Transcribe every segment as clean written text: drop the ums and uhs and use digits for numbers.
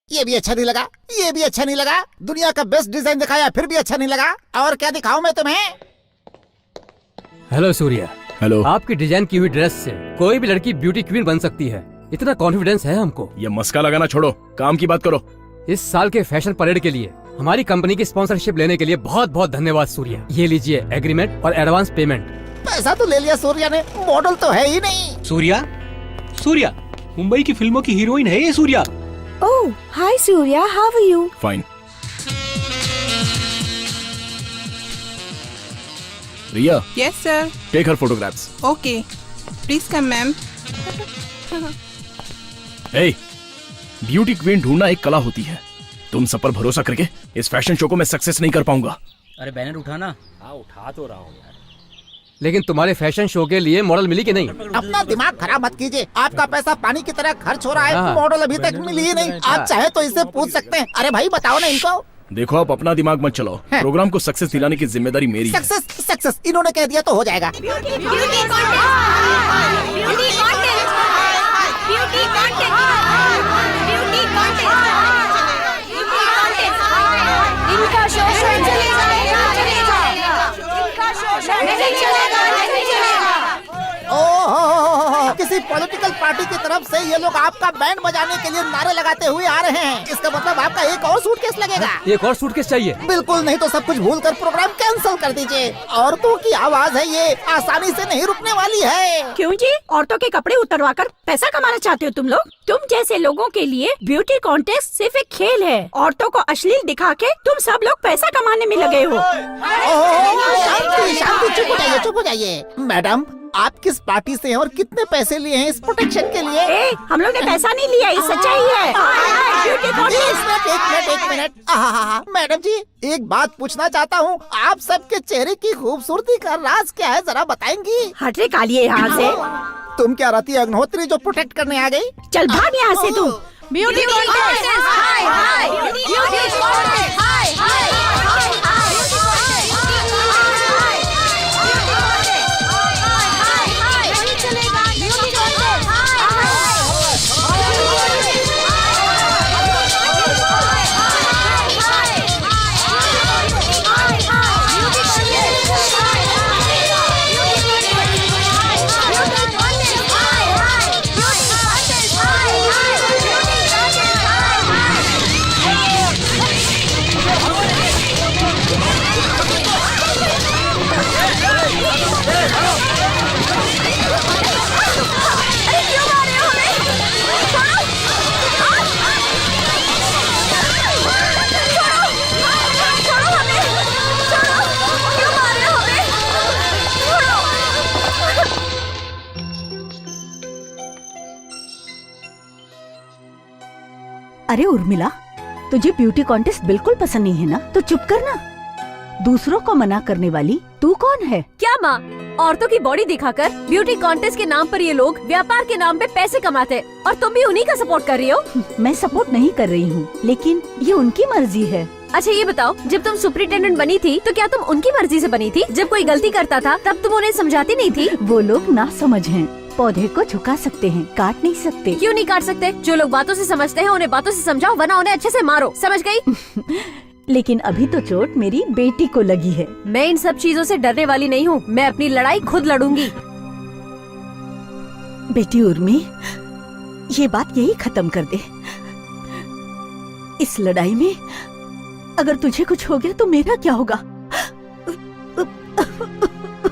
ये भी अच्छा नहीं लगा, ये भी अच्छा नहीं लगा। दुनिया का बेस्ट डिजाइन दिखाया फिर भी अच्छा नहीं लगा। और क्या दिखाऊं मैं तुम्हें? हेलो सूर्या। हेलो। आपकी डिजाइन की हुई ड्रेस से कोई भी लड़की ब्यूटी क्वीन बन सकती है, इतना कॉन्फिडेंस है हमको। ये मस्का लगाना छोड़ो, काम की बात करो। इस साल के फैशन परेड के लिए हमारी कंपनी की स्पॉन्सरशिप लेने के लिए बहुत बहुत धन्यवाद सूर्या। ये लीजिए एग्रीमेंट और एडवांस पेमेंट। पैसा तो ले लिया सूर्या ने, मॉडल तो है ही नहीं। सूर्या, सूर्या मुंबई की फिल्मों की हीरोइन है ये Surya. Oh, hi Surya, how are you? Fine. Riya, Yes, sir. Take her photographs. Okay. Please come, ma'am. Hey, beauty queen ढूंढना एक कला होती है। तुम सब पर भरोसा करके इस फैशन शो को मैं सक्सेस नहीं कर पाऊंगा। अरे बैनर उठाना। हाँ उठा तो रहा हूँ यार। लेकिन तुम्हारे फैशन शो के लिए मॉडल मिली कि नहीं? अपना दिमाग खराब मत कीजिए, आपका पैसा पानी की तरह खर्च हो रहा है। हाँ। मॉडल अभी तक मिली ही नहीं। आप चाहे तो इससे पूछ सकते हैं। अरे भाई बताओ ना इनको। देखो, आप अपना दिमाग मत चलाओ। प्रोग्राम को सक्सेस दिलाने की जिम्मेदारी मेरी है। सक्सेस सक्सेस इन्होंने कह दिया तो हो जाएगा। इनका शो नहीं चलेगा। ओह, किसी पॉलिटिकल पार्टी की तरफ से ये लोग आपका बैंड बजाने के लिए नारे लगाते हुए आ रहे हैं। इसका मतलब आपका एक और सूटकेस लगेगा। एक और सूटकेस चाहिए? बिल्कुल नहीं तो सब कुछ भूलकर प्रोग्राम कैंसिल कर दीजिए। औरतों की आवाज है ये, आसानी से नहीं रुकने वाली है। क्यों जी? औरतों के कपड़े उतरवा कर पैसा कमाना चाहते हो तुम लोग? तुम जैसे लोगों के लिए ब्यूटी कॉन्टेस्ट सिर्फ एक खेल है। औरतों को अश्लील दिखा के तुम सब लोग पैसा कमाने में लगे हो। शांति शांति, चुप हो जाइए, चुप हो जाइए। मैडम, आप किस पार्टी से हैं और कितने पैसे लिए हैं इस प्रोटेक्शन के लिए? हम लोग ने पैसा नहीं लिया, ये सच्चाई है। Beauty contest. एक मिनट। मैडम जी, एक बात पूछना चाहता हूँ। आप सबके चेहरे की खूबसूरती का राज क्या है, जरा बताएंगी? हट रे कालिए यहाँ से। तुम क्या रहती अग्निहोत्री जो प्रोटेक्ट करने आ गई? चल भाग यहाँ से तू। Beauty contest. Hi. Beauty contest. Hi. अरे उर्मिला, तुझे ब्यूटी कॉन्टेस्ट बिल्कुल पसंद नहीं है ना? तो चुप करना। दूसरों को मना करने वाली तू कौन है? क्या माँ, औरतों की बॉडी दिखाकर ब्यूटी कॉन्टेस्ट के नाम पर ये लोग व्यापार के नाम पे पैसे कमाते और तुम भी उन्हीं का सपोर्ट कर रही हो। मैं सपोर्ट नहीं कर रही हूँ, लेकिन ये उनकी मर्जी है। अच्छा ये बताओ, जब तुम सुपरिटेंडेंट बनी थी तो क्या तुम उनकी मर्जी से बनी थी? जब कोई गलती करता था तब तुम उन्हें समझाती नहीं थी? वो लोग ना समझ हैं। पौधे को झुका सकते हैं, काट नहीं सकते। क्यों नहीं काट सकते? जो लोग बातों से समझते हैं उन्हें बातों से समझाओ, वरना उन्हें अच्छे से मारो। समझ गई? लेकिन अभी तो चोट मेरी बेटी को लगी है। मैं इन सब चीजों से डरने वाली नहीं हूँ। मैं अपनी लड़ाई खुद लड़ूंगी। बेटी उर्मी, ये बात यही खत्म कर दे। इस लड़ाई में अगर तुझे कुछ हो गया तो मेरा क्या होगा?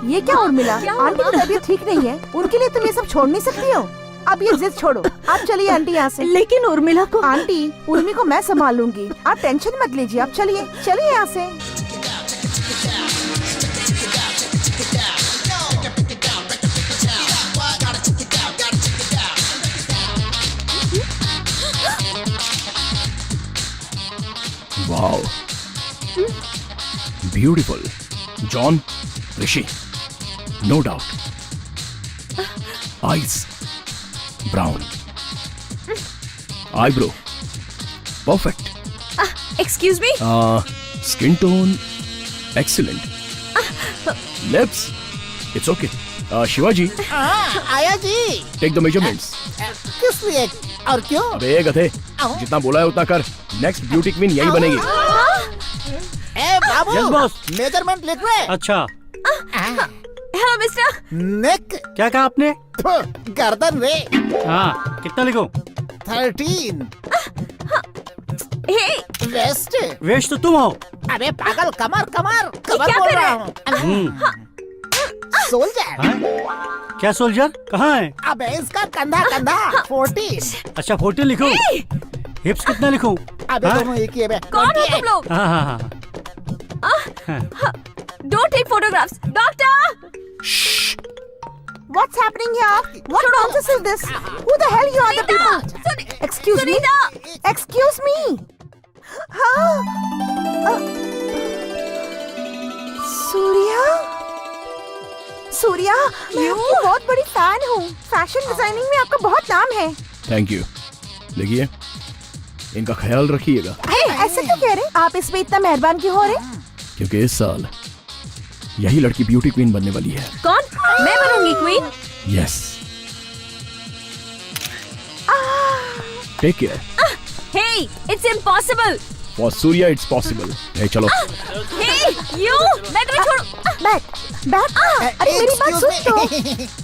ये क्या उर्मिला? आंटी की तबीयत ठीक नहीं है, उनके लिए तुम ये सब छोड़ नहीं सकती हो। अब ये जिद छोड़ो, आप चलिए आंटी यहाँ से। लेकिन उर्मिला को। आंटी, उर्मी को मैं संभाल लूंगी, आप टेंशन मत लीजिए। आप चलिए चलिए यहाँ से। Wow, beautiful. John, Rishi, no doubt. Eyes brown, eyebrow perfect. Excuse me. Skin tone excellent, lips it's okay, Shivaji, आया जी। Take the measurements. किस लिए और क्यों? अबे गधे, जितना बोला है उतना कर। नेक्स्ट ब्यूटी क्वीन यही बनेगी। ए बाबू, Yes, boss. मेजरमेंट लिख रहे। अच्छा, हेलो मिस्टर। नेक, क्या कहा आपने? गर्दन रे। हाँ, कितना लिखूं? 13। हे, वेस्ट। वेश तो तुम हो। अबे पागल, कमर कमर कमर क्या बोल कर रहा रहा हूँ। सोल्जर। हाँ? क्या सोल्जर? कहाँ है? अबे इसका कंधा कंधा 14। अच्छा 14 लिखूं। हिप्स कितना लिखूं? अबे हाँ? दोनों एक ही है बे। कौन हो 28। तुम लोग? हाँ हाँ हाँ। Don't take photographs. Doctor. What's happening here? What nonsense is this? Who the hell you are the people? Excuse me? Excuse me? हाँ? सूर्या? सूर्या, मैं आपकी बहुत बड़ी फैन हूँ। फैशन डिजाइनिंग में आपका बहुत नाम है। Thank you. देखिए, इनका ख्याल रखिएगा, अरे ऐसे क्यों कह रहे? आप इसमें इतना मेहरबान क्यों हो रहे? क्योंकि इस साल यही लड़की ब्यूटी क्वीन बनने वाली है। कौन? मैं बनूंगी queen. Yes. Take care. Hey, it's impossible. For Surya it's possible. चलो। हे, यू, मैं तुम्हें छोड़। बैक। अरे मेरी बात सुन तो।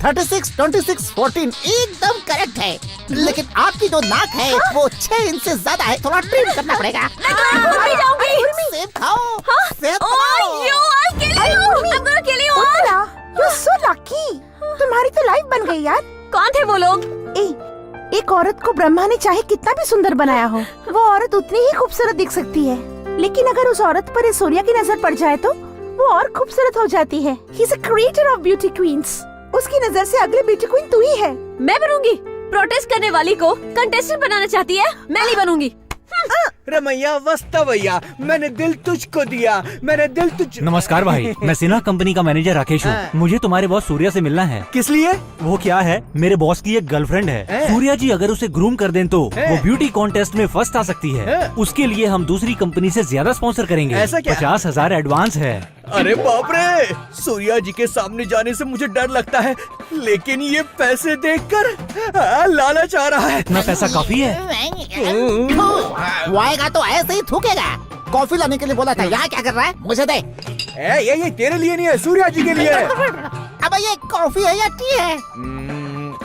36, 26, 14 एकदम करेक्ट है। लेकिन आपकी जो नाक है वो 6 इंच से ज्यादा है। थोड़ा ट्रिम करना पड़ेगा। मैं तुम्हें भूल भी जाऊंगी। सेब खाओ। सेब ओह, खाओ। You, I'll kill you. I'm gonna kill you all. You're so lucky. तुम्हारी तो लाइफ बन गई यार। कौन थे वो लोग? एक औरत को ब्रह्मा ने चाहे कितना भी सुंदर बनाया हो, वो औरत उतनी ही खूबसूरत दिख सकती है। लेकिन अगर उस औरत पर इस सूर्या की नजर पड़ जाए तो वो और खूबसूरत हो जाती है। He is a creator of beauty queens. उसकी नजर से अगली ब्यूटी क्वीन तू ही है। मैं बनूंगी। प्रोटेस्ट करने वाली को कंटेस्टेंट बनाना चाहती है। मैं नहीं बनूंगी। रमैया वस्ता भैया, मैंने दिल तुझको दिया, मैंने दिल तुझ। नमस्कार भाई, मैं सिन्हा कंपनी का मैनेजर राकेश हूँ। मुझे तुम्हारे बॉस सूर्या से मिलना है। किस लिए? वो क्या है, मेरे बॉस की एक गर्लफ्रेंड है। सूर्या जी अगर उसे ग्रूम कर दें तो वो ब्यूटी कॉन्टेस्ट में फर्स्ट आ सकती है। उसके लिए हम दूसरी कंपनी से ज्यादा स्पॉन्सर करेंगे। ऐसा क्या? 50,000 एडवांस है। अरे बाप रे, सूर्या जी के सामने जाने से मुझे डर लगता है, लेकिन ये पैसे देखकर लालच आ रहा है। इतना पैसा काफी है। वो आएगा तो ऐसे ही थूकेगा। कॉफी लाने के लिए बोला था, यहाँ क्या कर रहा है? मुझे दे। ये तेरे लिए नहीं है, सूर्या जी के लिए है। अब ये कॉफी है या टी है?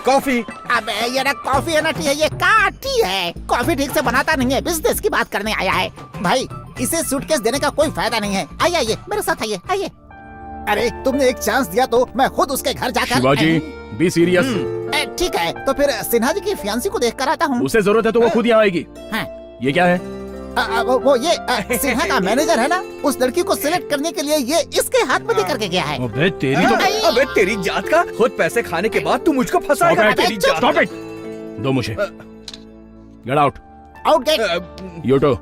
कॉफी। अब ये ना कॉफी है ना टी है, ये का टी है। कॉफी ठीक से बनाता नहीं है, बिजनेस की बात करने आया है। भाई इसे सूटकेस देने का कोई फायदा नहीं है। आइए आइए मेरे साथ आइए आइए। अरे तुमने एक चांस दिया तो मैं खुद उसके घर जाकर। Shivaji, be serious. ठीक है, तो फिर सिन्हा जी की फियांसी को देख कर आता हूँ। उसे जरूरत है तो वो खुद यहाँ आएगी। हाँ। ये क्या है? वो ये सिन्हा का मैनेजर है ना, उस लड़की को सिलेक्ट करने के लिए ये इसके हाथ में दे करके गया है। अबे तेरी तो। अबे तेरी जात का, खुद पैसे खाने के बाद तू मुझको फंसाएगा। तेरी जात। Stop it! दो मुझे। Get out. Out get. You too.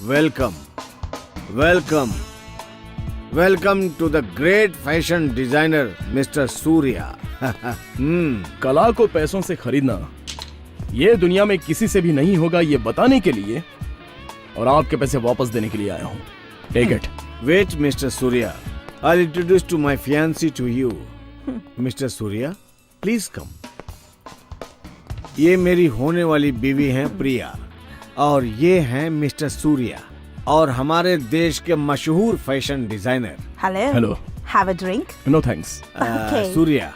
Welcome, welcome, welcome to the great fashion designer mister Surya. कला को पैसों से खरीदना ये दुनिया में किसी से भी नहीं होगा, ये बताने के लिए और आपके पैसे वापस देने के लिए आया हूँ। Take it. Wait mister Surya, I introduce to my fiancee to you. Mister Surya, please come. ये मेरी होने वाली बीवी हैं प्रिया, और ये हैं मिस्टर सूर्या, और हमारे देश के मशहूर fashion designer. Hello. Have a drink? No thanks. Okay. Surya,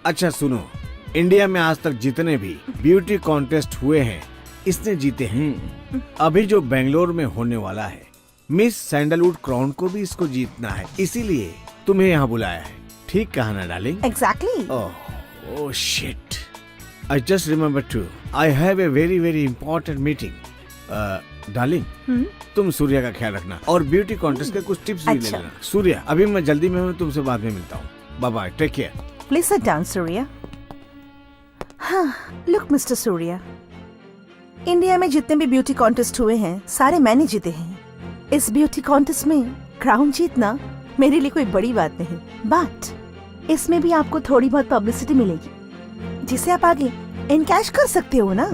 अच्छा सुनो, इंडिया में आज तक जितने भी ब्यूटी कॉन्टेस्ट हुए हैं इसने जीते हैं। अभी जो बेंगलोर में होने वाला है, मिस सैंडलवुड क्राउन को भी इसको जीतना है, इसीलिए तुम्हें यहाँ बुलाया है। ठीक कहा ना darling? Exactly. Oh shit! I just remembered too. I have a very very important meeting. Darling, तुम सूर्या का ख्याल रखना और ब्यूटी कॉन्टेस्ट के कुछ टिप्स भी ले लेना। सूर्या, अभी मैं जल्दी में हूँ, तुमसे बाद में मिलता हूँ। Bye bye, take care. Please sit down, Surya. Look, Mr. Surya. India में जितने भी ब्यूटी कॉन्टेस्ट हुए हैं सारे मैंने जीते हैं। इस ब्यूटी कॉन्टेस्ट में क्राउन जीतना मेरे लिए कोई बड़ी बात नहीं, बट इसमें भी आपको थोड़ी बहुत पब्लिसिटी मिलेगी जिसे आप आगे इनकैश कर सकते हो ना।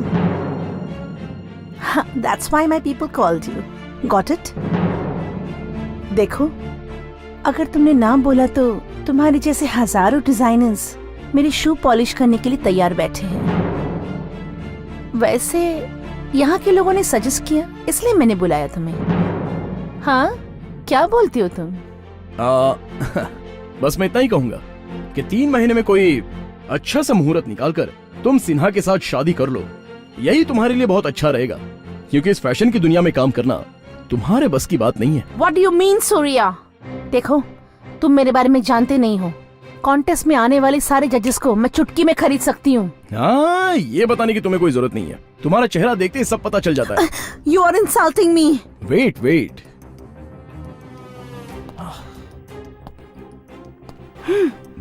That's why my people called you, got it? देखो, अगर तुमने नाम बोला तो तुम्हारे जैसे हजारों डिजाइनर्स मेरी शू पॉलिश करने के लिए तैयार बैठे हैं। वैसे यहाँ के लोगों ने सजेस्ट किया इसलिए मैंने बुलाया तुम्हें। हाँ, क्या बोलती हो तुम? बस मैं इतना ही कहूंगा कि 3 महीने में कोई अच्छा सा मुहूर्त निकालकर तुम सिन्हा के साथ शादी कर लो। यही तुम्हारे लिए बहुत अच्छा रहेगा, क्योंकि इस फैशन की दुनिया में काम करना तुम्हारे बस की बात नहीं है। What do you mean, Surya? देखो, तुम मेरे बारे में जानते नहीं हो। कॉन्टेस्ट में आने वाले सारे जजेस को मैं चुटकी में खरीद सकती हूँ। हाँ, ये बताने की तुम्हें कोई जरूरत नहीं है। तुम्हारा चेहरा देखते ही सब पता चल जाता है। You are insulting me. Wait.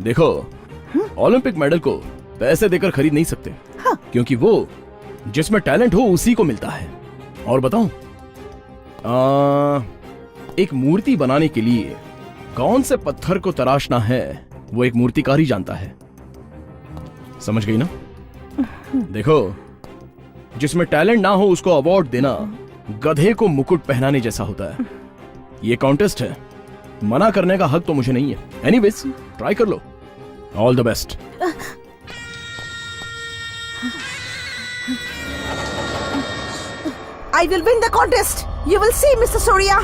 देखो, ओलंपिक मेडल को पैसे देकर खरीद नहीं सकते, क्योंकि वो जिसमें टैलेंट हो उसी को मिलता है। और बताऊं, एक मूर्ति बनाने के लिए कौन से पत्थर को तराशना है वो एक मूर्तिकार ही जानता है। समझ गई ना? देखो, जिसमें टैलेंट ना हो उसको अवार्ड देना गधे को मुकुट पहनाने जैसा होता है। ये कॉन्टेस्ट है, मना करने का हक तो मुझे नहीं है। एनीवेज, ट्राई कर लो। All the best. I will win the contest. You will see, Mr. Surya.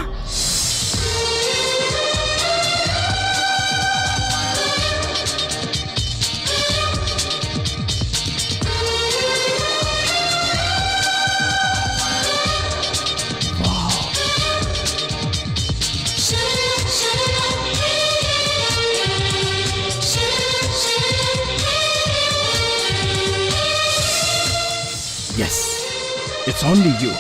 Yes, it's only you.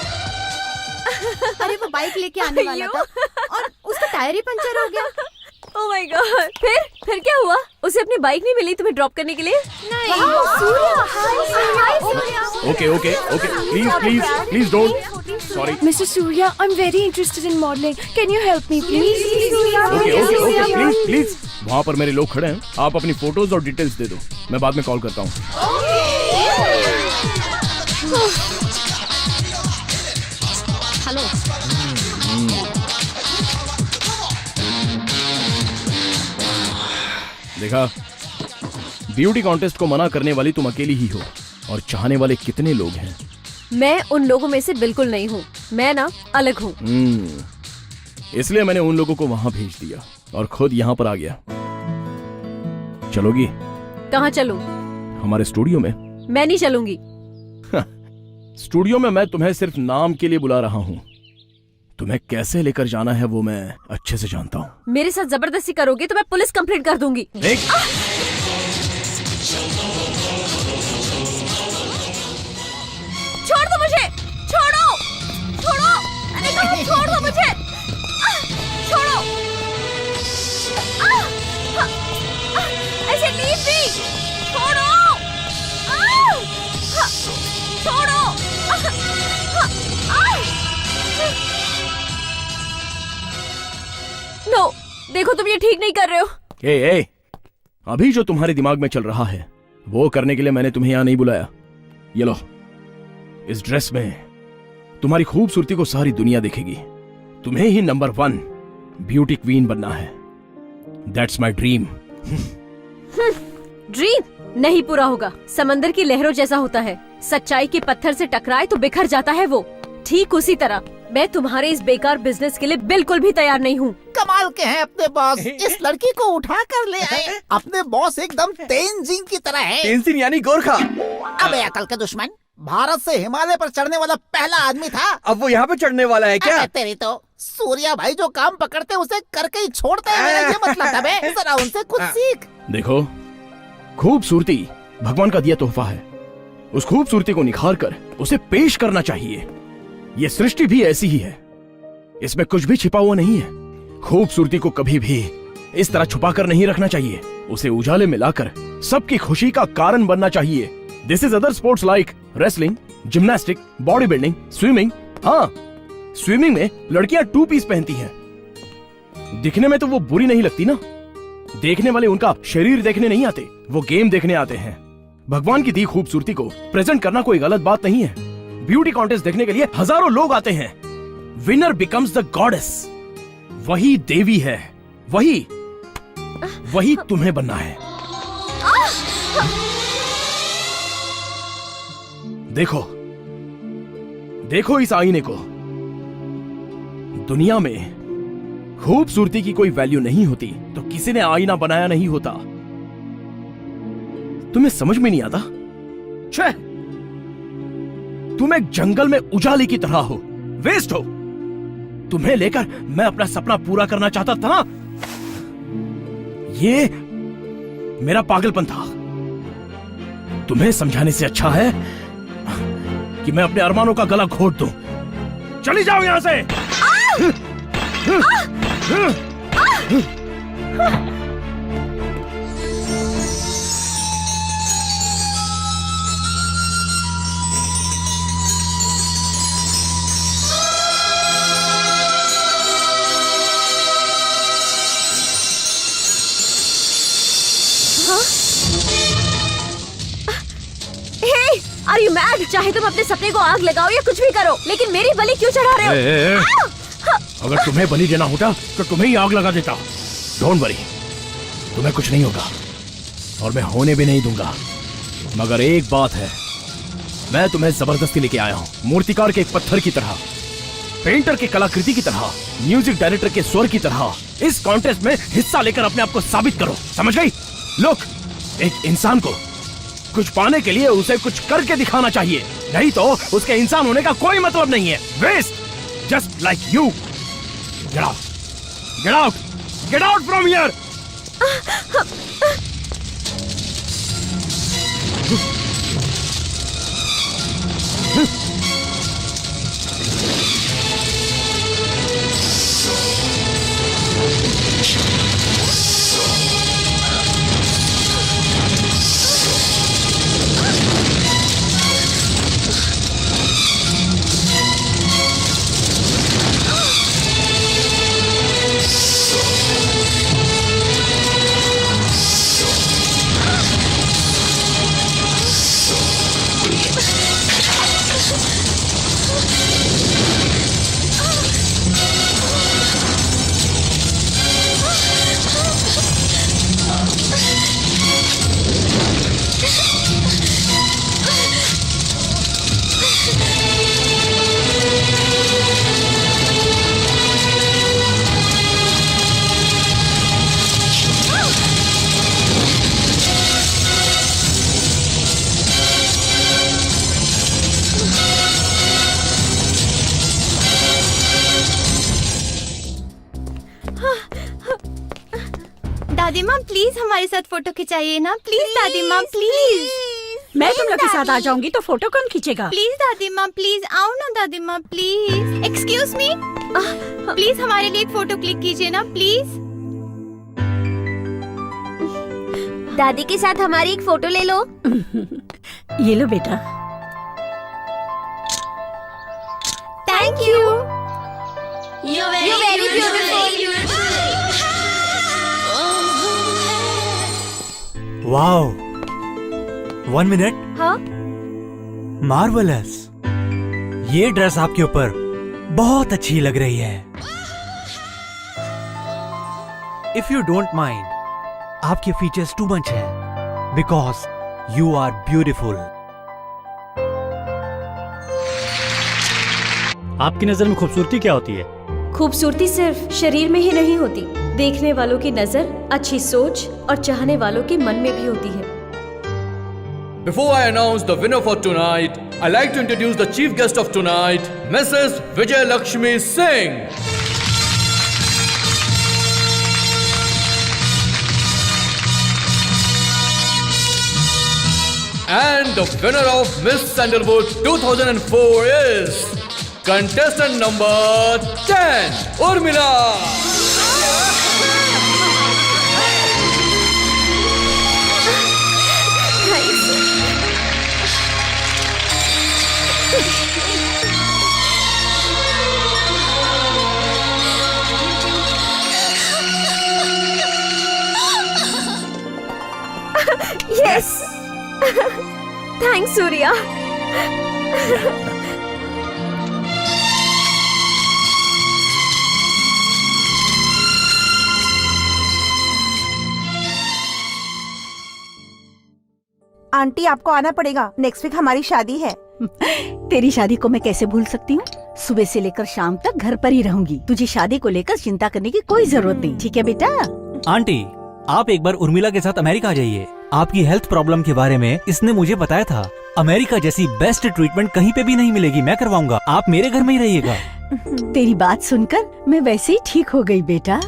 अरे वो बाइक लेके आने वाला था और उसका टायर ही पंचर हो गया। Oh my God. फिर क्या हुआ? उसे अपनी बाइक नहीं मिली तुम्हें ड्रॉप करने के लिए? नहीं। Okay. Please don't. Sorry. Mr. Surya, I'm very interested in modeling. Can you help me, please? Okay. Please. वहाँ पर मेरे लोग खड़े हैं। आप अपनी फोटोज और डिटेल्स दे दो, मैं बाद में कॉल करता हूँ। हेलो। देखा, ब्यूटी कॉन्टेस्ट को मना करने वाली तुम अकेली ही हो, और चाहने वाले कितने लोग हैं। मैं उन लोगों में से बिल्कुल नहीं हूँ। मैं ना अलग हूँ। इसलिए मैंने उन लोगों को वहाँ भेज दिया और खुद यहाँ पर आ गया। चलोगी? कहाँ चलूं? हमारे स्टूडियो में। मैं नहीं चलूंगी। स्टूडियो में मैं तुम्हें सिर्फ नाम के लिए बुला रहा हूँ। तुम्हें कैसे लेकर जाना है वो मैं अच्छे से जानता हूँ। मेरे साथ जबरदस्ती करोगे तो मैं पुलिस कंप्लेंट कर दूंगी। छोड़ दो मुझे! छोड़ो! मैंने कहा छोड़ दो मुझे! छोड़ो! ऐसे लीव मी! छोड़ो! छोड़ो! नो, देखो तुम ये ठीक नहीं कर रहे हो। ए, अभी जो तुम्हारे दिमाग में चल रहा है वो करने के लिए मैंने तुम्हें यहाँ नहीं बुलाया। ये लो, इस ड्रेस में तुम्हारी खूबसूरती को सारी दुनिया देखेगी। तुम्हें ही नंबर 1 ब्यूटी क्वीन बनना है। That's my dream. ड्रीम नहीं पूरा होगा। समंदर की लहरों जैसा होता है, सच्चाई के पत्थर से टकराए तो बिखर जाता है वो। ठीक उसी तरह मैं तुम्हारे इस बेकार बिजनेस के लिए बिल्कुल भी तैयार नहीं हूँ। कमाल के हैं अपने बॉस, इस लड़की को उठा कर ले आए। अपने बॉस एकदम तेनजिंग की तरह है। तेनजिंग यानी गोरखा। अबे अकल के दुश्मन, भारत से हिमालय पर चढ़ने वाला पहला आदमी था। अब वो यहाँ पे चढ़ने वाला है क्या? तेरी तो सूर्या भाई जो काम पकड़ते उसे करके ही छोड़ते हैं। मेरा ये मतलब है, जरा उनसे कुछ सीख। देखो, खूबसूरती भगवान का दिया तोहफा है। उस खूबसूरती को निखार कर उसे पेश करना चाहिए। ये सृष्टि भी ऐसी ही है, इसमें कुछ भी छिपा हुआ नहीं है। खूबसूरती को कभी भी इस तरह छुपा कर नहीं रखना चाहिए। उसे उजाले में लाकर सबकी खुशी का कारण बनना चाहिए। This is other sports like wrestling, gymnastic, body building, swimming. हाँ, स्विमिंग में लड़कियां 2 पीस पहनती हैं। दिखने में तो वो बुरी नहीं लगती ना। देखने वाले उनका शरीर देखने नहीं आते, वो गेम देखने आते हैं। भगवान की दी खूबसूरती को प्रेजेंट करना कोई गलत बात नहीं है। ब्यूटी कॉन्टेस्ट देखने के लिए हजारों लोग आते हैं। Winner becomes the goddess. वही देवी है, वही तुम्हें बनना है। देखो इस आईने को। दुनिया में खूबसूरती की कोई वैल्यू नहीं होती तो किसी ने आईना बनाया नहीं होता। तुम्हें समझ में नहीं आता? छे, तुम एक जंगल में उजाले की तरह हो, वेस्ट हो। तुम्हें लेकर मैं अपना सपना पूरा करना चाहता था ना। ये मेरा पागलपन था। तुम्हें समझाने से अच्छा है कि मैं अपने अरमानों का गला घोट दूं। चली जाओ यहां से। Are you mad? चाहे तुम अपने सपने को आग लगाओ या कुछ भी करो, लेकिन मेरी बलि क्यों चढ़ा रहे हो? अगर तुम्हें बलि देना होता तो तुम्हें ही आग लगा देता। डोंट वरी, तुम्हें कुछ नहीं होगा और मैं होने भी नहीं दूंगा। मगर एक बात है, मैं तुम्हें जबरदस्ती लेके आया हूँ। मूर्तिकार के एक पत्थर की तरह, पेंटर के कलाकृति की तरह, म्यूजिक डायरेक्टर के स्वर की तरह इस कॉन्टेस्ट में हिस्सा लेकर अपने आप को साबित करो। समझ गई? लुक, एक इंसान को कुछ पाने के लिए उसे कुछ करके दिखाना चाहिए, नहीं तो उसके इंसान होने का कोई मतलब नहीं है। Waste, just like you. Get out, get out, get out from here. दादी माँ प्लीज हमारे साथ फोटो खिंचाइए ना, प्लीज दादी माँ प्लीज। मैं तुम लोग के साथ आ जाऊंगी तो फोटो कौन खींचेगा? प्लीज दादी माँ प्लीज, आओ ना दादी माँ प्लीज। एक्सक्यूज मी, प्लीज हमारे लिए एक फोटो क्लिक कीजिए ना प्लीज। दादी के साथ हमारी एक फोटो ले लो। ये लो बेटा। Thank you. You're very beautiful. Wow, 1 minute. हाँ? मार्वलस, ये ड्रेस आपके ऊपर बहुत अच्छी लग रही है। इफ यू डोंट माइंड, आपके फीचर्स टू मच है, बिकॉज यू आर ब्यूटीफुल। आपकी नजर में खूबसूरती क्या होती है? खूबसूरती सिर्फ शरीर में ही नहीं होती, देखने वालों की नजर, अच्छी सोच और चाहने वालों के मन में भी होती है। Before I announce the winner for tonight, I'd like to introduce the chief guest of tonight, Mrs. Vijay Lakshmi Singh. And the winner of Miss Sandalwood 2004 is contestant number 10, Urmila. Thanks Surya. Aunty आपको आना पड़ेगा, next week हमारी शादी है। तेरी शादी को मैं कैसे भूल सकती हूँ? सुबह से लेकर शाम तक घर पर ही रहूंगी। तुझे शादी को लेकर चिंता करने की कोई जरूरत नहीं, ठीक है बेटा? आंटी, आप एक बार उर्मिला के साथ अमेरिका आ जाइए। आपकी हेल्थ प्रॉब्लम के बारे में इसने मुझे बताया था। अमेरिका जैसी बेस्ट ट्रीटमेंट कहीं पे भी नहीं मिलेगी, मैं करवाऊंगा। आप मेरे घर में ही रहिएगा। तेरी बात सुनकर मैं वैसे ही ठीक हो गई बेटा।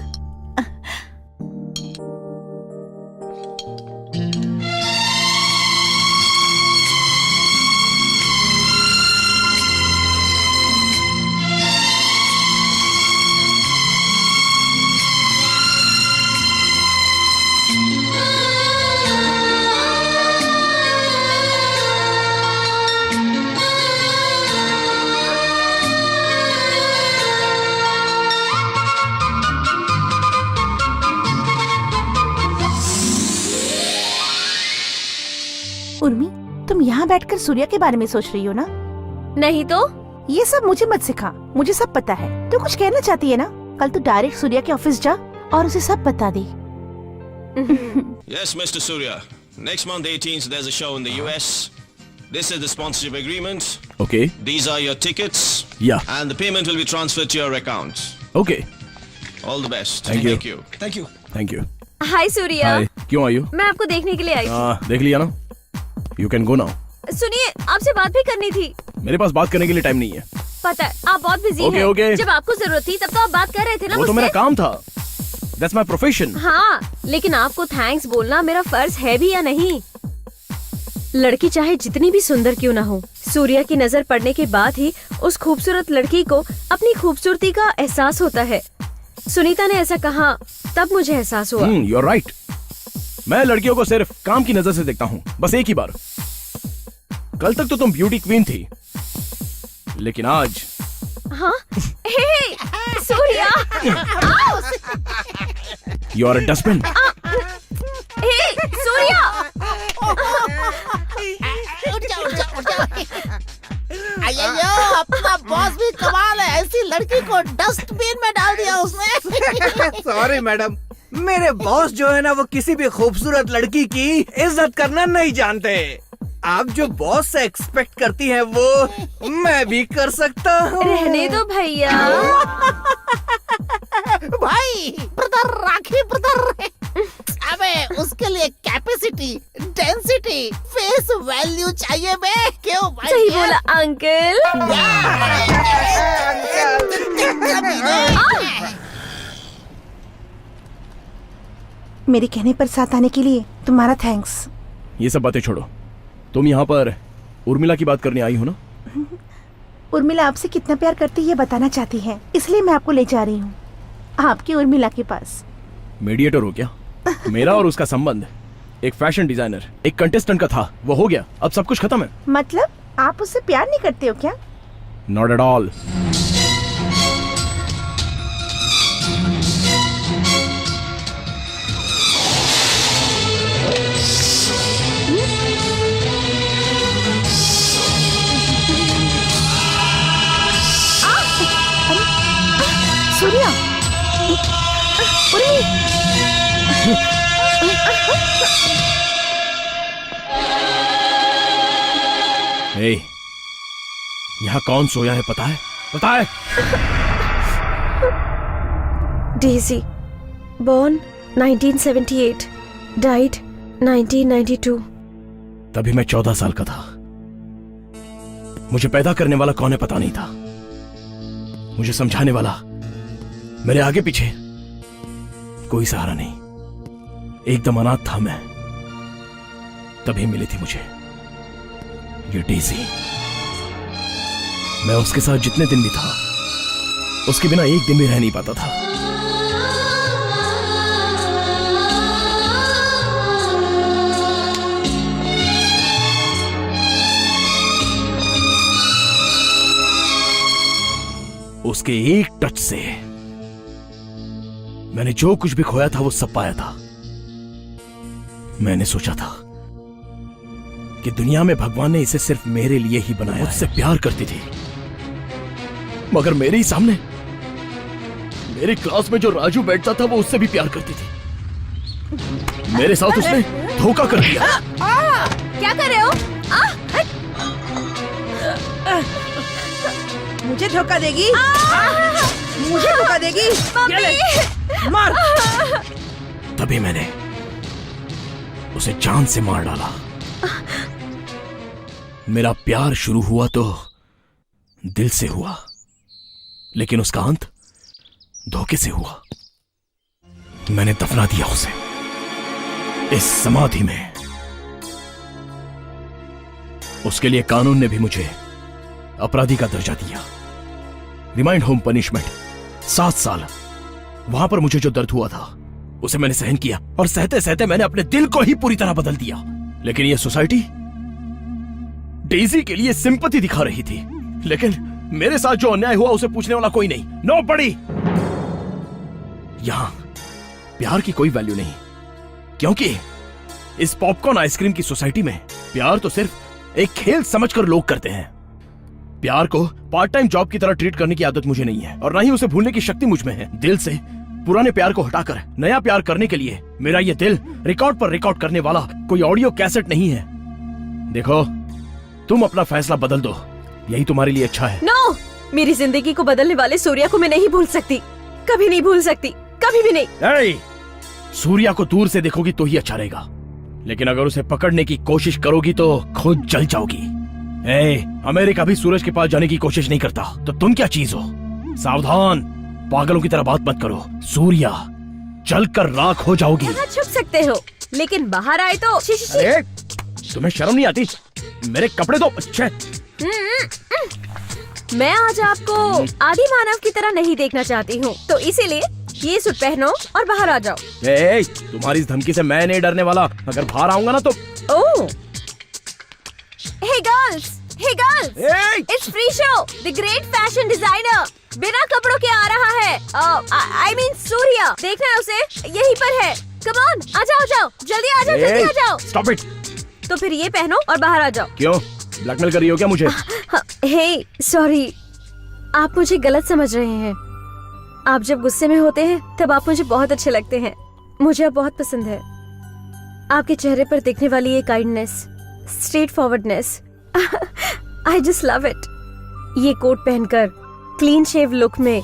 उर्मी, तुम यहाँ बैठकर सूर्या के बारे में सोच रही हो ना? नहीं तो? ये सब मुझे मत सिखा, मुझे सब पता है। तू कुछ कहना चाहती है ना? कल तू डायरेक्ट सूर्या के ऑफिस जा और उसे सब बता दे। Yes, Mr. Surya. Next month 18th there's a show in the US. This is the sponsorship agreement. Okay. These are your tickets. Yeah. And the payment will be transferred to your account. Okay. All the best. Thank you. Thank you. Thank you. Hi Surya. Hi. क्यों आई हो? मैं आपको देखने के लिए आई थी। देख लिया ना? You can go now. सुनिए, आपसे बात भी करनी थी। मेरे पास बात करने के लिए टाइम नहीं है। पता है, आप बहुत बिजी हैं। Okay. जब आपको जरूरत थी तब तो आप बात कर रहे थे ना वो तो मेरा काम था। That's my profession. हाँ, लेकिन आपको थैंक्स बोलना मेरा फर्ज है भी या नहीं? लड़की चाहे जितनी भी सुंदर क्यों ना हो, सूर्या की नजर पड़ने के बाद ही उस खूबसूरत लड़की को अपनी खूबसूरती का एहसास होता है। सुनीता ने ऐसा कहा, तब मुझे एहसास हुआ। You're right. मैं लड़कियों को सिर्फ काम की नजर से देखता हूँ, बस एक ही बार। कल तक तो तुम ब्यूटी क्वीन थी, लेकिन आज हाँ? हे, Surya! You are a dustbin. हे, सूर्या! अय्यो, अपना बॉस भी कमाल है, ऐसी लड़की को डस्टबिन में डाल दिया उसने। सॉरी मैडम, मेरे बॉस जो है ना वो किसी भी खूबसूरत लड़की की इज्जत करना नहीं जानते। आप जो बॉस से एक्सपेक्ट करती हैं वो मैं भी कर सकता हूँ। रहने दो भैया। भाई ब्रदर, राखी ब्रदर। अबे उसके लिए कैपेसिटी, डेंसिटी, फेस वैल्यू चाहिए बे। क्यों भाई? सही बोला अंकल। मेरे कहने पर साथ आने के लिए तुम्हारा थैंक्स। ये सब बातें छोड़ो, तुम यहाँ पर उर्मिला की बात करने आई हो ना? उर्मिला आपसे कितना प्यार करती है ये बताना चाहती है, इसलिए मैं आपको ले जा रही हूँ आपकी उर्मिला के पास। मीडिएटर हो क्या? मेरा और उसका संबंध एक फैशन डिजाइनर, एक कंटेस्टेंट का था, वो हो गया, अब सब कुछ खत्म है। मतलब आप उससे प्यार नहीं करते हो क्या? Not at all. Surya, hey, यहाँ कौन सोया है पता है? पता है? Daisy, born 1978, died 1992। तभी मैं 14 साल का था। मुझे पैदा करने वाला कौन है पता नहीं था, मुझे समझाने वाला, मेरे आगे पीछे कोई सहारा नहीं, एकदम अनाथ था मैं। तभी मिली थी मुझे ये डेजी। मैं उसके साथ जितने दिन भी था, उसके बिना एक दिन भी रह नहीं पाता था। उसके एक टच से मैंने जो कुछ भी खोया था वो सब पाया था। मैंने सोचा था कि दुनिया में भगवान ने इसे सिर्फ मेरे लिए ही बनाया। मुझसे प्यार करती थी, मगर मेरे ही सामने मेरी क्लास में जो राजू बैठता था वो उससे भी प्यार करती थी। मेरे साथ उसने धोखा कर दिया। क्या कर रहे हो? मुझे धोखा देगी? मुझे धोखा देगी? ये ले, मार। तभी मैंने उसे जान से मार डाला। मेरा प्यार शुरू हुआ तो दिल से हुआ, लेकिन उसका अंत धोखे से हुआ। मैंने दफना दिया उसे इस समाधि में। उसके लिए कानून ने भी मुझे अपराधी का दर्जा दिया। रिमाइंड होम पनिशमेंट 7 साल। वहां पर मुझे जो दर्द हुआ था उसे मैंने सहन किया, और सहते सहते मैंने अपने दिल को ही पूरी तरह बदल दिया। लेकिन यह सोसाइटी डेजी के लिए सिंपैथी दिखा रही थी, लेकिन मेरे साथ जो अन्याय हुआ उसे पूछने वाला कोई नहीं। नो बड़ी। यहां प्यार की कोई वैल्यू नहीं, क्योंकि इस पॉपकॉर्न आइसक्रीम की सोसाइटी में प्यार तो सिर्फ एक खेल समझकर लोग करते हैं। प्यार को पार्ट टाइम जॉब की तरह ट्रीट करने की आदत मुझे नहीं है, और ना ही उसे भूलने की शक्ति मुझ में है। दिल से पुराने प्यार को हटाकर नया प्यार करने के लिए मेरा ये दिल रिकॉर्ड पर रिकॉर्ड करने वाला कोई ऑडियो कैसेट नहीं है। देखो, तुम अपना फैसला बदल दो, यही तुम्हारे लिए अच्छा है। नो, मेरी जिंदगी को बदलने वाले सूर्या को मैं नहीं भूल सकती, कभी नहीं भूल सकती, कभी भी नहीं। सूर्या को दूर से देखोगी तो ही अच्छा रहेगा, लेकिन अगर उसे पकड़ने की कोशिश करोगी तो खुद जल जाओगी। अमेरिका भी सूरज के पास जाने की कोशिश नहीं करता, तो तुम क्या चीज हो? सावधान, पागलों की तरह बात मत करो। सूर्या जलकर राख हो जाओगी। यहाँ छुप सकते हो, लेकिन बाहर आए तो अरे, तुम्हें शर्म नहीं आती? मेरे कपड़े तो अच्छे। मैं आज आपको आदि मानव की तरह नहीं देखना चाहती हूँ, तो इसीलिए ये सूट पहनो और बाहर आ जाओ। तुम्हारी इस धमकी से मैं नहीं डरने वाला। अगर बाहर आऊंगा ना तो oh, hey girls, it's free show. The great fashion designer बिना कपड़ों के आ रहा है। आई मीन सूर्या, देखना है उसे, यहीं पर है। कम ऑन, आ जाओ, जल्दी आ जाओ, जल्दी आ जाओ। Stop it. तो फिर ये पहनो और बाहर आ जाओ। क्यों, ब्लैकमेल कर रही हो क्या मुझे? हे सॉरी, आप मुझे गलत समझ रहे हैं। आप जब गुस्से में होते हैं तब आप मुझे बहुत अच्छे लगते हैं। मुझे आप बहुत पसंद है। आपके चेहरे पर दिखने वाली ये kindness, straight forwardness, I just love it. ये कोट पहनकर क्लीन शेव लुक में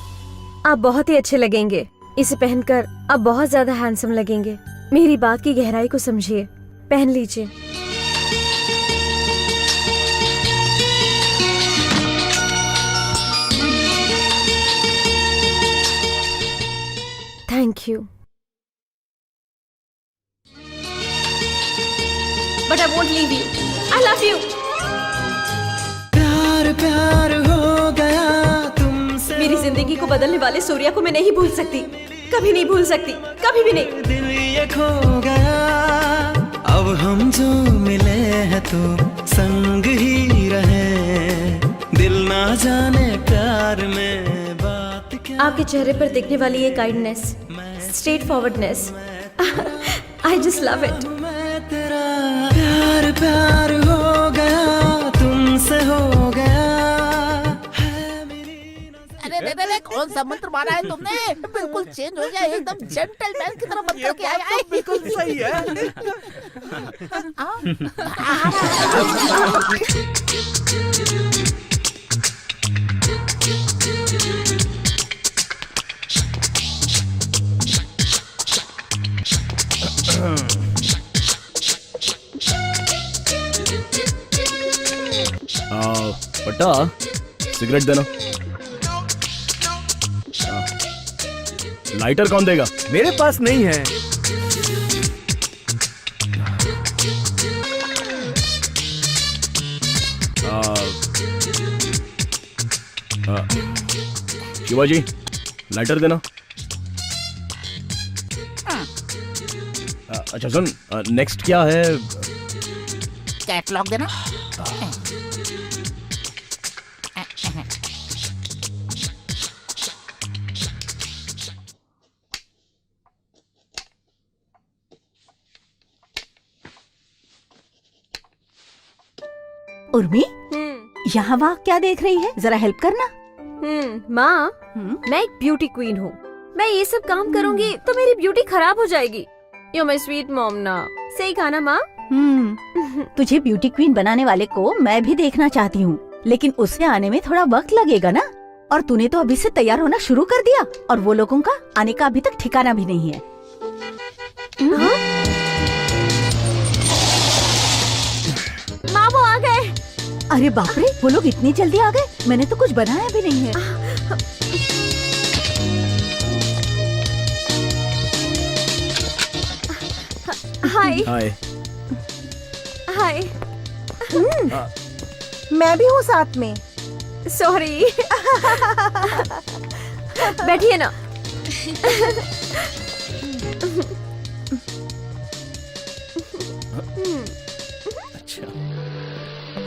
आप बहुत ही अच्छे लगेंगे। इसे पहनकर आप बहुत ज्यादा हैंडसम लगेंगे। मेरी बात की गहराई को समझिए, पहन लीजिए। Thank you. But I won't leave you. I love you. प्यार प्यार हो गया तुमसे। मेरी जिंदगी को बदलने वाले सूर्या को मैं नहीं भूल सकती, कभी नहीं भूल सकती, कभी भी नहीं। दिल ये खो गया, अब हम जो मिले हैं तो संग ही रहे। दिल ना जाने प्यार में बात क्या। आपके चेहरे पर दिखने वाली ये kindness, straight forwardness, I just love it. प्यार प्यार हो गया तुमसे हो गया। अरे कौन सा मंत्र मारा है तुमने? बिल्कुल चेंज हो गया, एकदम जेंटलमैन की तरह मंत्र किया है। बिल्कुल सही है। पट्टा, सिगरेट देना। लाइटर कौन देगा? मेरे पास नहीं है। शिवाजी, लाइटर देना। अच्छा सुन, नेक्स्ट क्या है? कैटलॉग देना। उर्मी, यहाँ वहाँ क्या देख रही है? जरा हेल्प करना। माँ, मैं एक ब्यूटी क्वीन हूँ। मैं ये सब काम करूँगी तो मेरी ब्यूटी खराब हो जाएगी। यू माय स्वीट मॉम ना। सही कहा ना माँ? तुझे ब्यूटी क्वीन बनाने वाले को मैं भी देखना चाहती हूँ, लेकिन उससे आने में थोड़ा वक्त लगेगा ना। और तूने तो अभी से तैयार होना शुरू कर दिया, और वो लोगों का आने का अभी तक ठिकाना भी नहीं है। माँ, वो आ गए। अरे बाप रे, वो लोग इतनी जल्दी आ गए? मैंने तो कुछ बनाया भी नहीं है। हाय। हाय। हाय। मैं भी हूँ साथ में। सॉरी। बैठिए ना।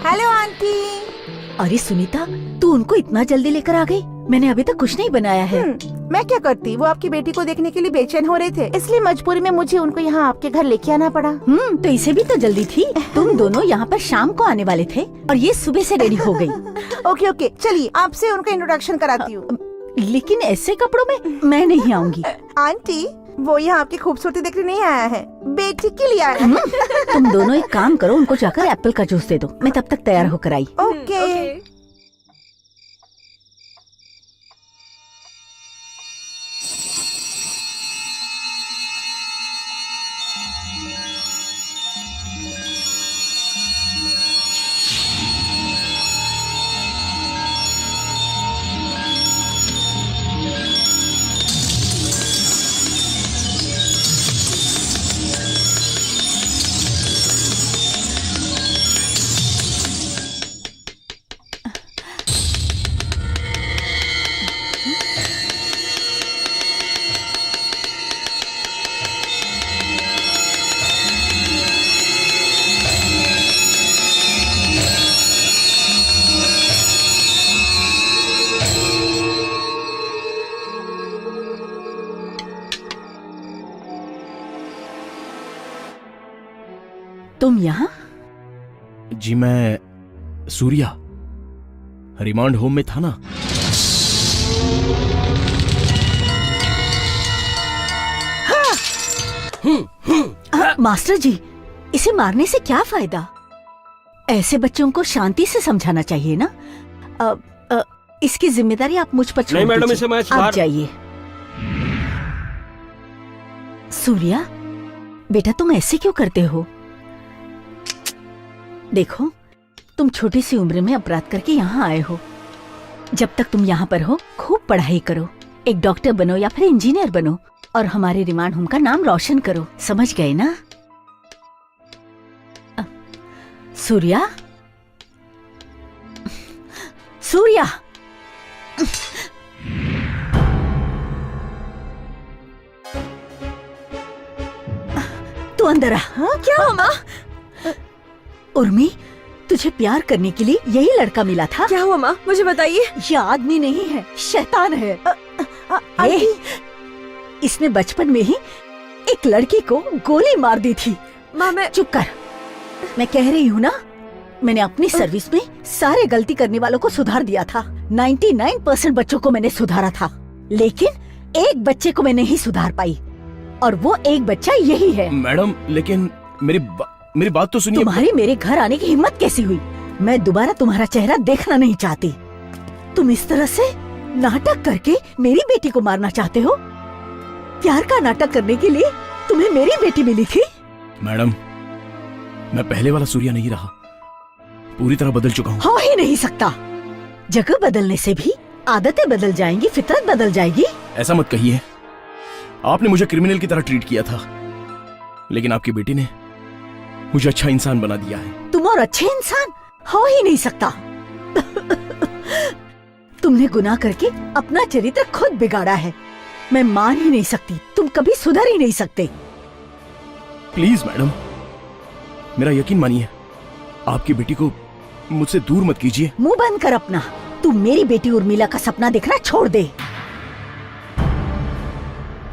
Hello aunty. अरे सुनीता, तू उनको इतना जल्दी लेकर आ गई? मैंने अभी तक कुछ नहीं बनाया है। मैं क्या करती, वो आपकी बेटी को देखने के लिए बेचैन हो रहे थे, इसलिए मजबूरी में मुझे उनको यहाँ आपके घर लेके आना पड़ा। तो इसे भी तो जल्दी थी। तुम दोनों यहाँ पर शाम को आने वाले थे और ये सुबह से रेडी हो गई। ओके ओके, चलिए आपसे उनका इंट्रोडक्शन कराती हूँ। लेकिन ऐसे कपड़ों में मैं नहीं आऊंगी। आंटी, वो यहाँ आपकी खूबसूरती देखने नहीं आया है, बेटी के लिए आया है। तुम दोनों एक काम करो, उनको जाकर एप्पल का जूस दे दो। मैं तब तक तैयार होकर आई। ओके। तुम यहाँ? जी मैं सूर्या, रिमांड होम में था ना। मास्टर जी, इसे मारने से क्या फायदा? ऐसे बच्चों को शांति से समझाना चाहिए ना। इसकी जिम्मेदारी आप मुझ पर छोड़ दीजिए। नहीं मैडम, इसे मैं आप जाइए। सूर्या बेटा, तुम ऐसे क्यों करते हो? देखो, तुम छोटी सी उम्र में अपराध करके यहाँ आए हो। जब तक तुम यहाँ पर हो, खूब पढ़ाई करो, एक डॉक्टर बनो या फिर इंजीनियर बनो, और हमारे रिमांड होम का नाम रोशन करो। समझ गए ना? सूर्या, सूर्या, तू अंदर आ। क्या हुआ माँ? उर्मी, तुझे प्यार करने के लिए यही लड़का मिला था। क्या हुआ माँ, मुझे बताइए। ये आदमी नहीं है, शैतान है। इसने बचपन में ही एक लड़की को गोली मार दी थी। माँ मैं... चुप कर। मैं कह रही हूँ ना, मैंने अपनी सर्विस में सारे गलती करने वालों को सुधार दिया था। 99% बच्चों को मैंने सुधारा था, लेकिन एक बच्चे को मैं नहीं सुधार पाई, और वो एक बच्चा यही है। मैडम, लेकिन मेरी बात तो सुनिए। तुम्हारी मेरे घर आने की हिम्मत कैसी हुई? मैं दोबारा तुम्हारा चेहरा देखना नहीं चाहती। तुम इस तरह से नाटक करके मेरी बेटी को मारना चाहते हो? प्यार का नाटक करने के लिए तुम्हें मेरी बेटी मिली थी? मैडम, मैं पहले वाला सूर्या नहीं रहा, पूरी तरह बदल चुका हूँ। हो ही नहीं सकता। जगह बदलने से भी आदतें बदल जाएंगी, फितरत बदल जाएगी। ऐसा मत कहिए। आपने मुझे क्रिमिनल की तरह ट्रीट किया था, लेकिन आपकी बेटी ने मुझे अच्छा इंसान बना दिया है। तुम और अच्छे इंसान हो ही नहीं सकता। तुमने गुनाह करके अपना चरित्र खुद बिगाड़ा है। मैं मान ही नहीं सकती, तुम कभी सुधर ही नहीं सकते। प्लीज मैडम, मेरा यकीन मानिए। आपकी बेटी को मुझसे दूर मत कीजिए। मुंह बंद कर अपना। तू मेरी बेटी उर्मिला का सपना देखना छोड़ दे।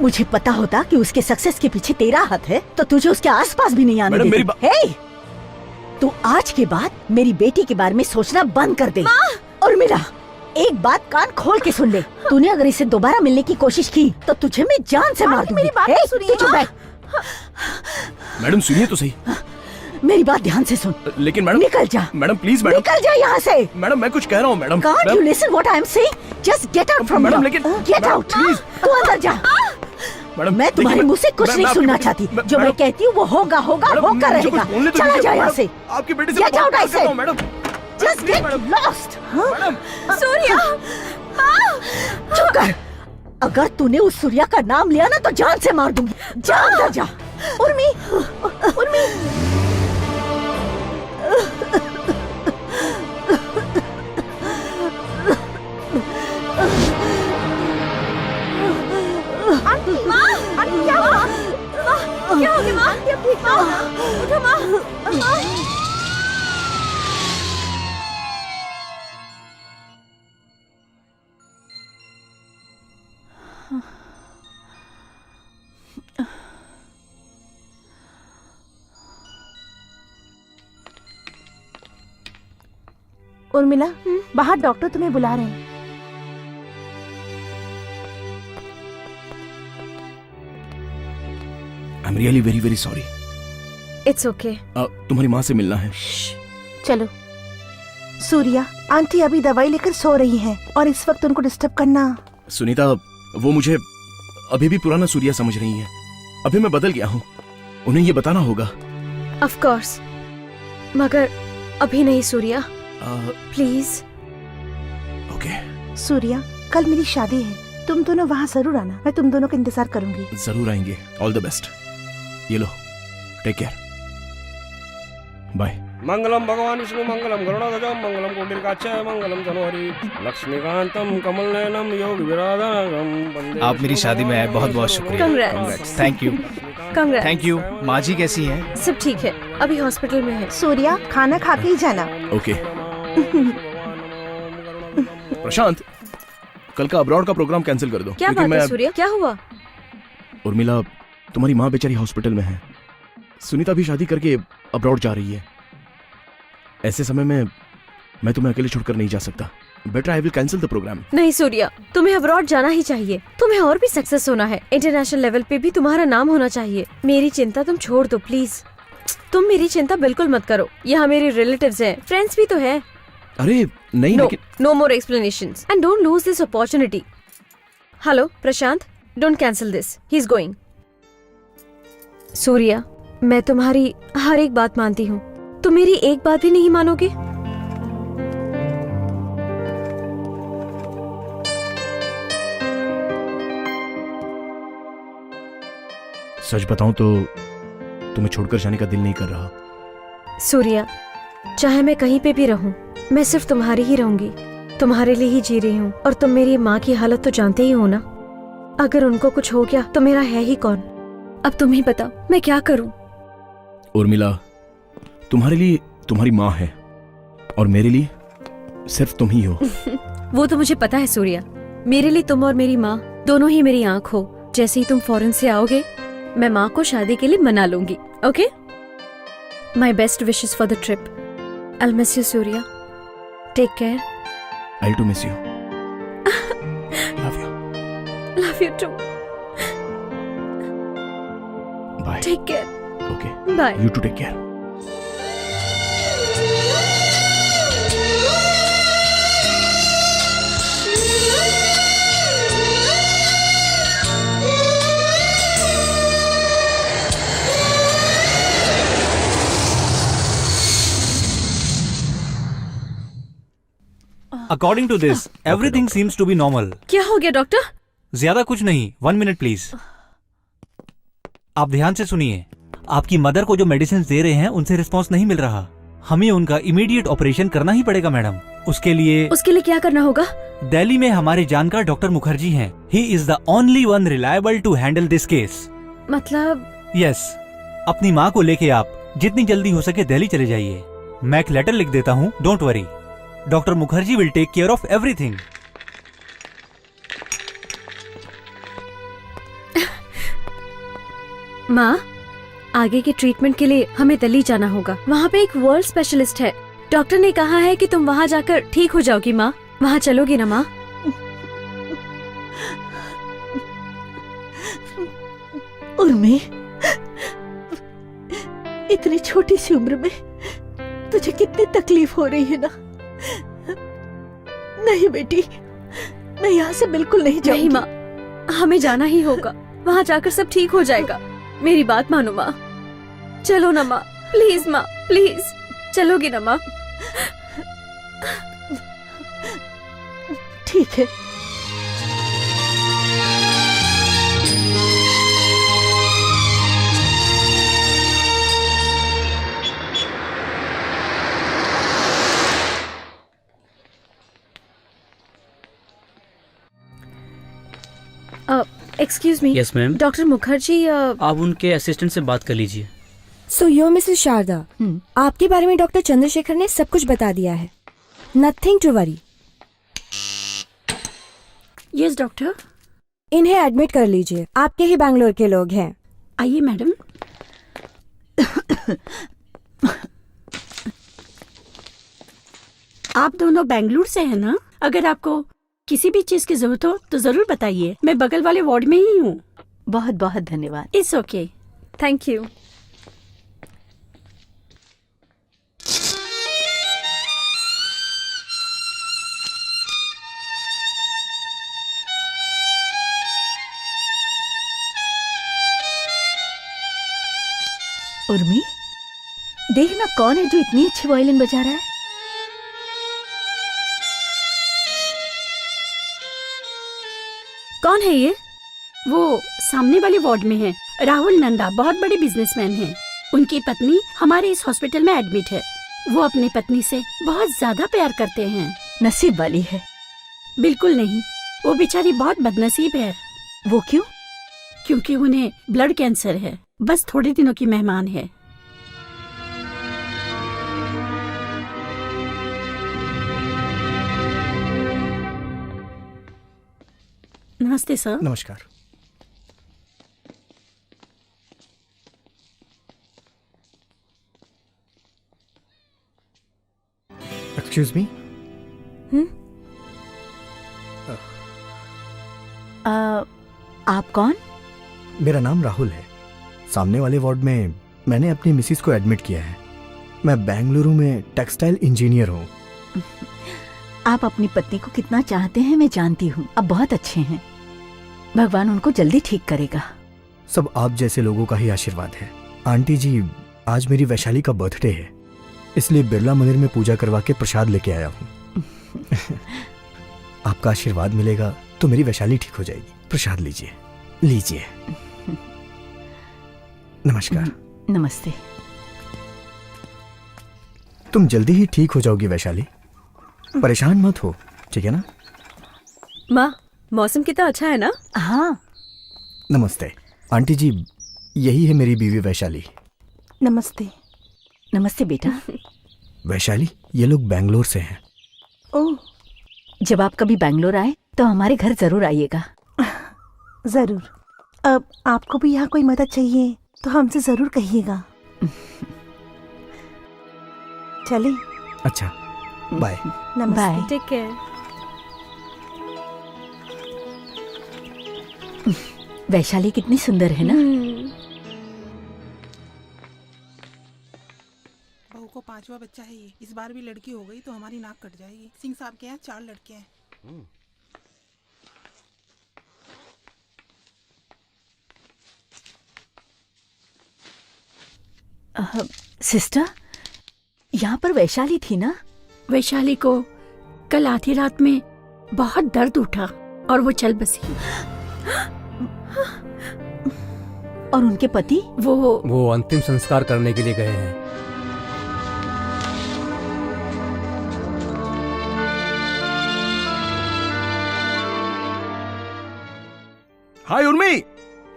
मुझे पता होता कि उसके सक्सेस के पीछे तेरा हाथ है, तो तुझे उसके आसपास भी नहीं आने देती। तू आज के बाद मेरी बेटी के बारे में सोचना बंद कर दे। और मेरा एक बात कान खोल के सुन ले, तूने अगर इसे दोबारा मिलने की कोशिश की तो तुझे मैं जान से मार दूंगी। मेरी बात ए, सुनिए। तू चुप बैठ। मैडम सुनिए तो सही। मेरी बात ध्यान से सुन। लेकिन मैडम निकल जा। मैडम प्लीज मैडम निकल जा यहाँ से। मैडम मैं कुछ कह रहा हूँ madam. Can't you listen what I am saying? Just get out from madam here. लेकिन Get out. प्लीज तू अंदर जा। मैडम मैं तुम्हारे मुंह से कुछ नहीं सुनना चाहती। जो मैं कहती हूँ वो होगा होकर रहेगा। चला जा यहाँ से। आपकी बेटी से Get out, I said. Madam. Just get lost. Surya चुप कर। अगर तूने उस सूर्या का नाम लिया ना तो जान से मार दूंगी। जा अंदर जा। उर्मी, उर्मी, आंटी क्या हुआ? क्या हो गया माँ? उठो माँ। उर्मिला, बाहर डॉक्टर तुम्हें बुला रहे हैं। I am really very very sorry. It's okay. तुम्हारी माँ से मिलना है। चलो। सूर्या, आंटी अभी दवाई लेकर सो रही हैं और इस वक्त उनको डिस्टर्ब करना। सुनीता, वो मुझे अभी भी पुराना सूर्या समझ रही है। अभी मैं बदल गया हूँ, उन्हें ये बताना होगा। ऑफ कोर्स, मगर अभी नहीं सूर्या, प्लीज। ओके। सूर्या, कल मेरी शादी है, तुम दोनों वहाँ जरूर आना। मैं तुम दोनों का इंतजार करूंगी। जरूर आएंगे। All the best. ये लो, टेक केयर, बाय। मंगलम भगवान विष्णु मंगलम गरुड़ध्वजम मंगलम कुंडलकाक्षाय मंगलम धनोहरि लक्ष्मीकांतम कमलनयनम योग विराधनम। आप मेरी शादी में आए, बहुत बहुत शुक्रिया। Congrats. Thank you. Congrats. Thank you. माँ जी कैसी हैं? सब ठीक है, अभी हॉस्पिटल में है। सूर्या, खाना खा के ही जाना। ओके। प्रशांत, कल का अब्रॉड का प्रोग्राम कैंसिल कर दो। क्या बात है सूर्या, क्या हुआ? उर्मिला, तुम्हारी माँ बेचारी हॉस्पिटल में है। सुनीता भी शादी करके अब्रॉड जा रही है। ऐसे समय में मैं तुम्हें अकेले छोड़कर नहीं जा सकता। Better I will cancel the programme. नहीं सूर्या, तुम्हें अब्रॉड जाना ही चाहिए। तुम्हें और भी सक्सेस होना है। इंटरनेशनल लेवल पे भी तुम्हारा नाम होना चाहिए। मेरी चिंता तुम छोड़ दो प्लीज। तुम मेरी चिंता बिल्कुल मत करो। यहाँ मेरे रिलेटिव्स हैं, फ्रेंड्स भी तो है। अरे नहीं, no more explanations and don't lose this opportunity. Hello Prashant, don't cancel this, he is going. Surya, मैं तुम्हारी हर एक बात मानती हूँ, तुम मेरी एक बात भी नहीं मानोगे? सच बताऊं तो तुम्हें छोड़कर जाने का दिल नहीं कर रहा। सूर्या, चाहे मैं कहीं पे भी रहूं, मैं सिर्फ तुम्हारी ही रहूंगी। तुम्हारे लिए ही जी रही हूँ। और तुम मेरी माँ की हालत तो जानते ही हो ना। अगर उनको कुछ हो गया तो मेरा है ही कौन? अब तुम ही बताओ, मैं क्या करूं? उर्मिला, तुम्हारे लिए तुम्हारी माँ है और मेरे लिए सिर्फ तुम ही हो। वो तो मुझे पता है सूर्या। मेरे लिए तुम और मेरी माँ दोनों ही मेरी आँख हो। जैसे ही तुम फॉरेन से आओगे, मैं माँ को शादी के लिए मना लूंगी। Okay? My best wishes for the trip. I'll miss you, Surya. Take care. I'll too miss you. Love you. Love you too. Bye. Take care. Okay. Bye. You too take care. According to this everything seems to be normal. क्या हो गया doctor? ज्यादा कुछ नहीं, 1 minute please. आप ध्यान से सुनिए। आपकी मदर को जो मेडिसिन दे रहे हैं उनसे रिस्पांस नहीं मिल रहा। हमें उनका इमीडिएट ऑपरेशन करना ही पड़ेगा मैडम। उसके लिए क्या करना होगा? दिल्ली में हमारे जानकार डॉक्टर मुखर्जी हैं। He is the only one reliable to handle this case. मतलब? यस। अपनी माँ को लेके आप जितनी जल्दी हो सके दिल्ली चले जाइए। मैं एक लेटर लिख देता हूँ, don't worry. Doctor Mukherjee will take care of everything. माँ, आगे के ट्रीटमेंट के लिए हमें दिल्ली जाना होगा। वहाँ पे एक वर्ल्ड स्पेशलिस्ट है। डॉक्टर ने कहा है कि तुम वहाँ जाकर ठीक हो जाओगी माँ। वहाँ चलोगी ना माँ? उर्मी, इतनी छोटी सी उम्र में तुझे कितनी तकलीफ हो रही है ना। नहीं बेटी, मैं यहाँ से बिल्कुल नहीं जाऊंगी। नहीं माँ, हमें जाना ही होगा। वहाँ जाकर सब ठीक हो जाएगा। मेरी बात मानो माँ। चलो ना माँ, प्लीज माँ, प्लीज चलोगी ना माँ? ठीक है। Excuse me. Yes ma'am. Doctor Mukherjee आप उनके असिस्टेंट से बात कर लीजिए। सो यो मिसेस शारदा, आपके बारे में डॉक्टर चंद्रशेखर ने सब कुछ बता दिया है। Nothing to worry. Yes doctor. इन्हें एडमिट कर लीजिए। आपके ही बैंगलोर के लोग हैं। आइए मैडम। आप दोनों बेंगलुरु से हैं ना? अगर आपको किसी भी चीज की जरूरत हो तो जरूर बताइए। मैं बगल वाले वार्ड में ही हूँ। बहुत बहुत धन्यवाद। It's okay. Thank you. Urmi, देखना कौन है जो इतनी अच्छी वायलिन बजा रहा है। कौन है ये? वो सामने वाले वार्ड में है। राहुल नंदा बहुत बड़े बिजनेसमैन हैं। उनकी पत्नी हमारे इस हॉस्पिटल में एडमिट है। वो अपनी पत्नी से बहुत ज्यादा प्यार करते हैं। नसीब वाली है। बिल्कुल नहीं, वो बेचारी बहुत बदनसीब है। वो क्यों? क्योंकि उन्हें ब्लड कैंसर है। बस थोड़े दिनों की मेहमान है। नमस्ते सर। नमस्कार। Excuse me. आप कौन? मेरा नाम राहुल है। सामने वाले वार्ड में मैंने अपनी मिसिस को एडमिट किया है। मैं बेंगलुरु में टेक्सटाइल इंजीनियर हूँ। आप अपनी पत्नी को कितना चाहते हैं मैं जानती हूँ। अब बहुत अच्छे हैं। भगवान उनको जल्दी ठीक करेगा। सब आप जैसे लोगों का ही आशीर्वाद है। आंटी जी, आज मेरी वैशाली का बर्थडे है, इसलिए बिरला मंदिर में पूजा करवा के प्रसाद लेके आया हूँ। आपका आशीर्वाद मिलेगा तो मेरी वैशाली ठीक हो जाएगी। प्रसाद लीजिए, लीजिए। नमस्कार। नमस्ते। तुम जल्दी ही ठीक हो जाओगी वैशाली, परेशान मत हो, ठीक है ना? माँ, मौसम कितना अच्छा है ना? हाँ। नमस्ते आंटी जी, यही है मेरी बीवी वैशाली। नमस्ते। नमस्ते बेटा। वैशाली, ये लोग बेंगलोर से हैं। ओह, जब आप कभी बेंगलोर आए तो हमारे घर जरूर आइएगा। जरूर। अब आपको भी यहाँ कोई मदद चाहिए तो हमसे जरूर कहिएगा। चले। अच्छा, बाय। नमस्ते। Take care. वैशाली कितनी सुंदर है ना? बहू को 5वां बच्चा है ये। इस बार भी लड़की हो गई तो हमारी नाक कट जाएगी। सिंह साहब के यहाँ 4 लड़के हैं। सिस्टर, यहाँ पर वैशाली थी ना? वैशाली को कल आधी रात में बहुत दर्द उठा और वो चल बसी। और उनके पति? वो अंतिम संस्कार करने के लिए गए हैं। हाय उर्मी,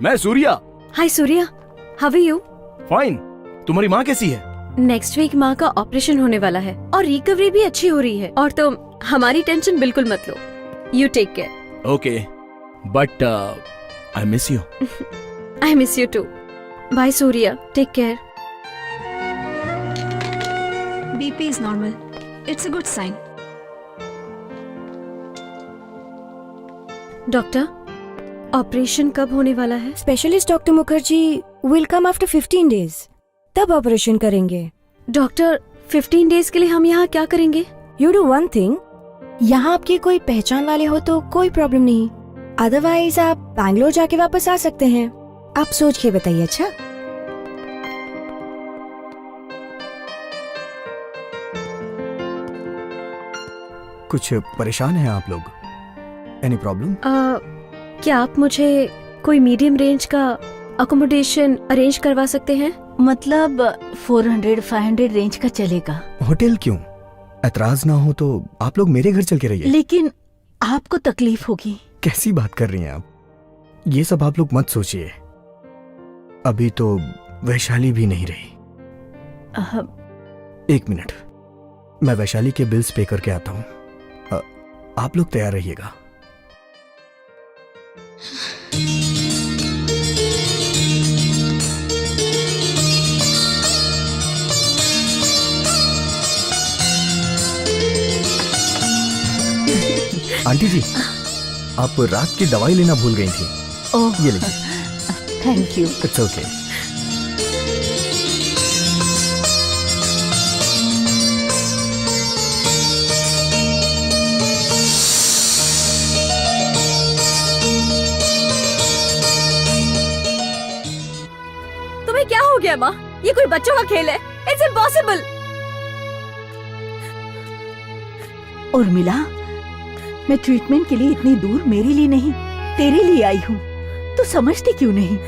मैं Surya. Hi Surya, how are you? Fine. तुम्हारी माँ कैसी है? नेक्स्ट वीक माँ का ऑपरेशन होने वाला है और रिकवरी भी अच्छी हो रही है। और तुम हमारी टेंशन बिल्कुल मत लो। You take care. Okay, but I miss you. I miss you too. Bye Surya, take care. BP is normal. It's a good sign. Doctor, operation कब होने वाला है? Specialist doctor Mukherjee will come after 15 days, तब operation करेंगे। Doctor, 15 days के लिए हम यहाँ क्या करेंगे? यू डू वन थिंग, यहाँ आपके कोई पहचान वाले हो तो कोई प्रॉब्लम नहीं, अदरवाइज आप बैंगलोर जाके वापस आ सकते हैं। आप सोच के बताइए। अच्छा, कुछ परेशान हैं आप लोग? Any problem? क्या आप मुझे कोई मीडियम रेंज का अकोमोडेशन अरेंज करवा सकते हैं? मतलब 400-500 रेंज का चलेगा। होटल क्यों? एतराज ना हो तो आप लोग मेरे घर चल के रहिए। लेकिन आपको तकलीफ होगी। कैसी बात कर रही हैं आप? ये सब आप लोग मत सोचिए, अभी तो वैशाली भी नहीं रही। 1 मिनट, मैं वैशाली के बिल्स पे करके आता हूँ। आप लोग तैयार रहिएगा। आंटी जी, आप रात की दवाई लेना भूल गई थी। ओह, ये लीजिए। Thank you. It's okay. तुम्हें क्या हो गया माँ? ये कोई बच्चों का खेल है? It's impossible. उर्मिला, मैं ट्रीटमेंट के लिए इतनी दूर मेरे लिए नहीं तेरे लिए आई हूँ। तू समझती क्यों नहीं?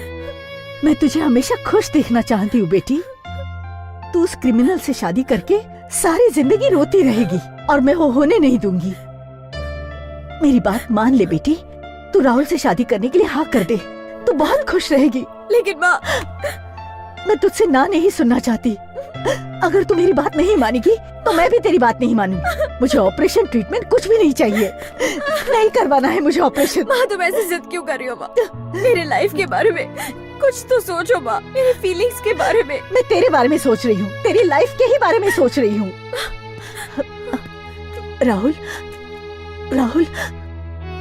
मैं तुझे हमेशा खुश देखना चाहती हूँ बेटी। तू उस क्रिमिनल से शादी करके सारी जिंदगी रोती रहेगी और मैं वो होने नहीं दूंगी। मेरी बात मान ले बेटी, तू राहुल से शादी करने के लिए हाँ कर दे, तू बहुत खुश रहेगी। लेकिन माँ, मैं तुझसे ना नहीं सुनना चाहती। अगर तू मेरी बात नहीं मानेगी तो मैं भी तेरी बात नहीं मानूंगी। मुझे ऑपरेशन ट्रीटमेंट कुछ भी नहीं चाहिए, नहीं करवाना है मुझे ऑपरेशन। माँ, तुम ऐसे जिद क्यों कर रही हो माँ? मेरे लाइफ के बारे में कुछ तो सोचो माँ, मेरी फीलिंग्स के बारे में। मैं तेरे बारे में सोच रही हूँ, तेरी लाइफ के ही बारे में सोच रही हूँ। राहुल, राहुल,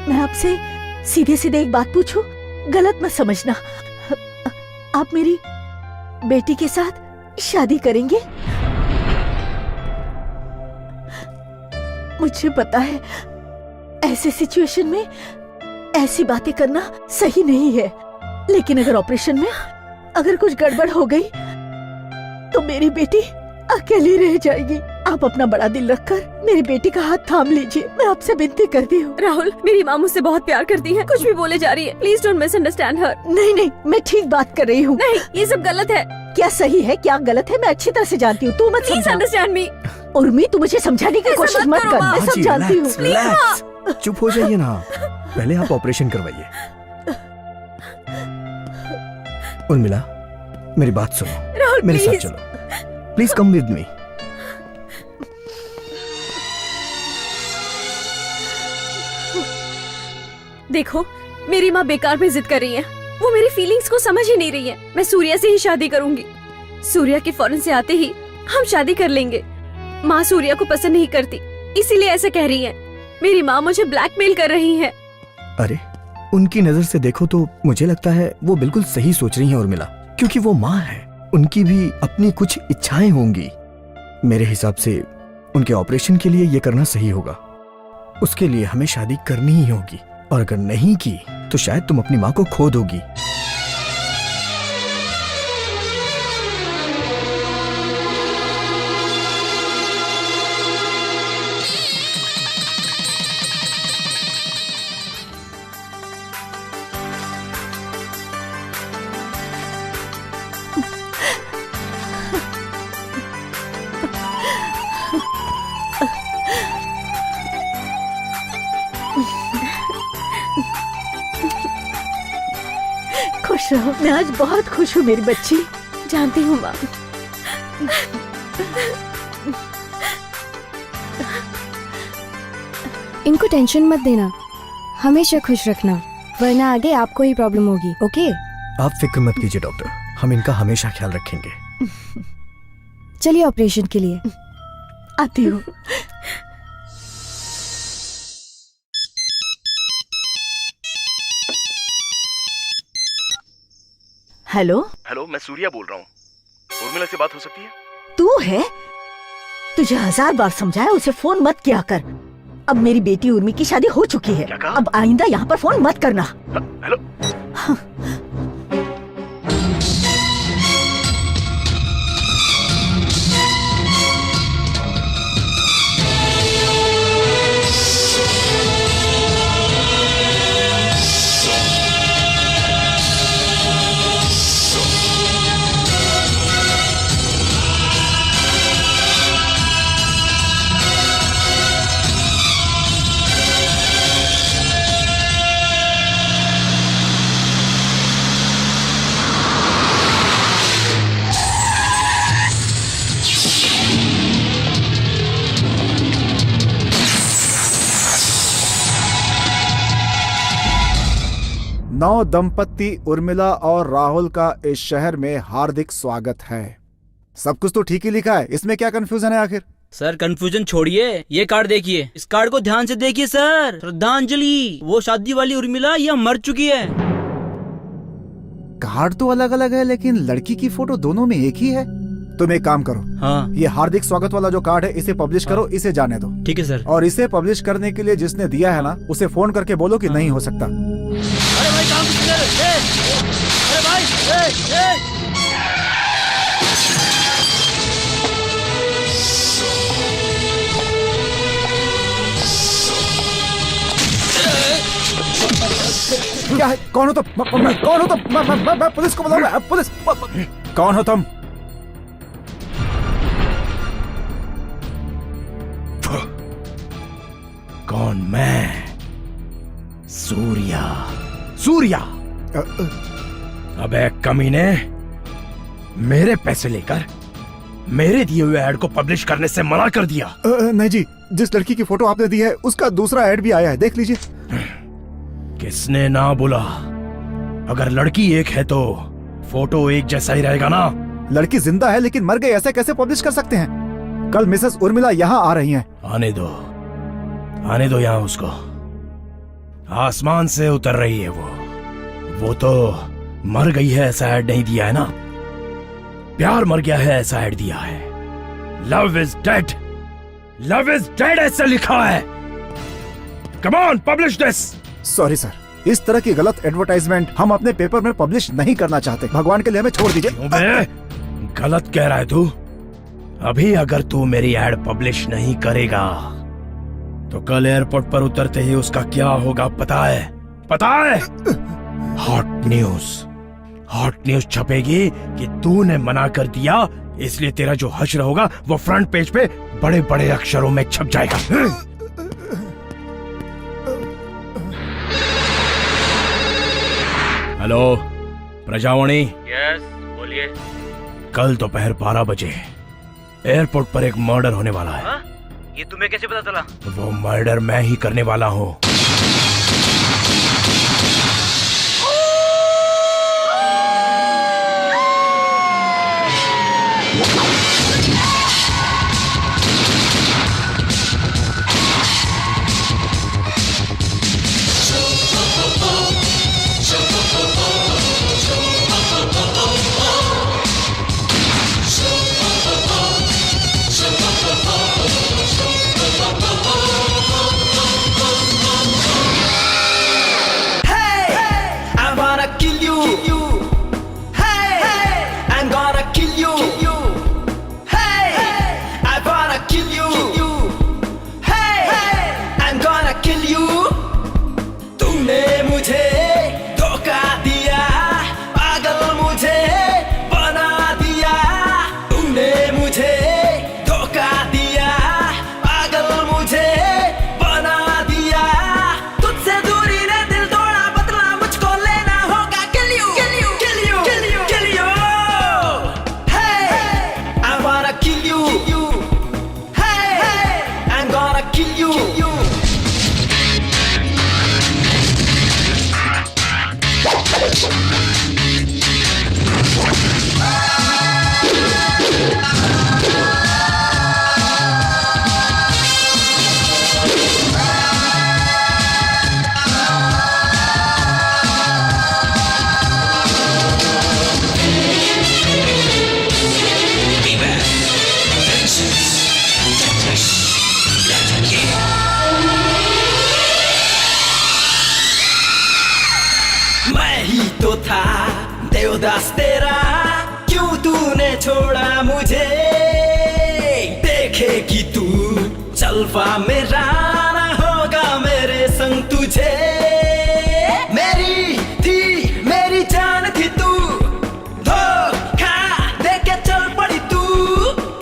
मैं आपसे सीधे सीधे एक बात पूछूं, गलत मत समझना। आप मेरी बेटी के साथ शादी करेंगे? मुझे पता है ऐसे सिचुएशन में ऐसी बातें करना सही नहीं है, लेकिन अगर ऑपरेशन में अगर कुछ गड़बड़ हो गई तो मेरी बेटी अकेली रह जाएगी। आप अपना बड़ा दिल रखकर मेरी बेटी का हाथ थाम लीजिए, मैं आपसे विनती करती हूँ। राहुल, मेरी माँ मुझसे बहुत प्यार करती है, कुछ भी बोले जा रही है। प्लीज डोंट मिसअंडरस्टैंड हर। नहीं नहीं, मैं ठीक बात कर रही हूँ। नहीं, ये सब गलत है। क्या सही है क्या गलत है मैं अच्छी तरह से जानती हूँ, तू मत प्लीज अंडरस्टैंड मी। उर्मी, तू मुझे समझाने की कोशिश मत कर, मैं सब जानती हूँ। चुप हो जाइए ना, पहले आप ऑपरेशन करवाइए। उर्मिला, मेरी बात सुनो, राहुल, मेरे साथ प्लीज। चलो, प्लीज कम विद मी। देखो, मेरी माँ बेकार में जिद कर रही है, वो मेरी फीलिंग्स को समझ ही नहीं रही है। मैं सूर्या से ही शादी करूंगी। सूर्या के फौरन से आते ही हम शादी कर लेंगे। माँ सूर्या को पसंद नहीं करती, इसीलिए ऐसा कह रही है। मेरी माँ मुझे ब्लैकमेल कर रही है। अरे, उनकी नजर से देखो तो मुझे लगता है वो बिल्कुल सही सोच रही हैं उर्मिला, क्योंकि वो माँ है, उनकी भी अपनी कुछ इच्छाएं होंगी। मेरे हिसाब से उनके ऑपरेशन के लिए ये करना सही होगा। उसके लिए हमें शादी करनी ही होगी, और अगर नहीं की तो शायद तुम अपनी माँ को खो दोगी। खुश रहो, मैं आज बहुत खुश हूँ मेरी बच्ची। जानती हूँ माँ। इनको टेंशन मत देना, हमेशा खुश रखना, वरना आगे आपको ही प्रॉब्लम होगी। ओके? आप फिक्र मत कीजिए डॉक्टर, हम इनका हमेशा ख्याल रखेंगे। चलिए ऑपरेशन के लिए। आती हूँ। हेलो हेलो, मैं सूर्या बोल रहा हूँ। उर्मिला से बात हो सकती है? तू है? तुझे 1000 बार समझाया उसे फोन मत किया कर। अब मेरी बेटी उर्मी की शादी हो चुकी है। अब आइंदा यहाँ पर फोन मत करना। हेलो। नौ दंपति उर्मिला और राहुल का इस शहर में हार्दिक स्वागत है। सब कुछ तो ठीक ही लिखा है, इसमें क्या कंफ्यूजन है आखिर? सर कंफ्यूजन छोड़िए, ये कार्ड देखिए, इस कार्ड को ध्यान से देखिए सर। श्रद्धांजलि, वो शादी वाली उर्मिला यह मर चुकी है। कार्ड तो अलग अलग है लेकिन लड़की की फोटो दोनों में एक ही है। तुम एक काम करो, हाँ, ये हार्दिक स्वागत वाला जो कार्ड है इसे पब्लिश करो, इसे जाने दो। ठीक है सर। और इसे पब्लिश करने के लिए जिसने दिया है ना, उसे फोन करके बोलो कि नहीं हो सकता। अरे भाई काम अरे भाई क्या है? कौन हो तुम? कौन हो तुम? मैं पुलिस को बुलाऊंगा। पुलिस, कौन हो तुम? कौन? मैं सूर्या। सूर्या। अबे कमीने, मेरे पैसे लेकर मेरे दिए हुए ऐड को पब्लिश करने से मना कर दिया। नहीं जी, जिस लड़की की फोटो आपने दी है उसका दूसरा ऐड भी आया है, देख लीजिए। किसने ना बोला? अगर लड़की एक है तो फोटो एक जैसा ही रहेगा ना। लड़की जिंदा है लेकिन मर गई, ऐसे कैसे पब्लिश कर सकते हैं? कल मिसेस उर्मिला यहाँ आ रही हैं। आने दो यहाँ उसको। आसमान से उतर रही है वो तो मर गई है ऐसा ऐड नहीं दिया है ना, प्यार मर गया है ऐसा ऐड दिया है। Love is dead, love is dead ऐसा लिखा है। Come on, publish this. Sorry sir, इस तरह की गलत एडवर्टाइजमेंट हम अपने पेपर में पब्लिश नहीं करना चाहते। भगवान के लिए हमें छोड़ दीजिए। गलत कह रहा है तू। अभी अगर तू मेरी ऐड पब्लिश नहीं करेगा तो कल एयरपोर्ट पर उतरते ही उसका क्या होगा पता है? पता है? हॉट न्यूज छपेगी कि तूने मना कर दिया, इसलिए तेरा जो हश्र होगा वो फ्रंट पेज पे बड़े बड़े अक्षरों में छप जाएगा। हेलो प्रजावाणी। यस बोलिए। कल दोपहर 12 बजे एयरपोर्ट पर एक मर्डर होने वाला है। ये तुम्हें कैसे पता चला? वो मर्डर मैं ही करने वाला हूँ। उदास तेरा क्यों तूने छोड़ा मुझे, देखे कि तू चलवा मेरा ना होगा मेरे संग तुझे। मेरी थी मेरी जान थी तू, धोखा देके चल पड़ी तू।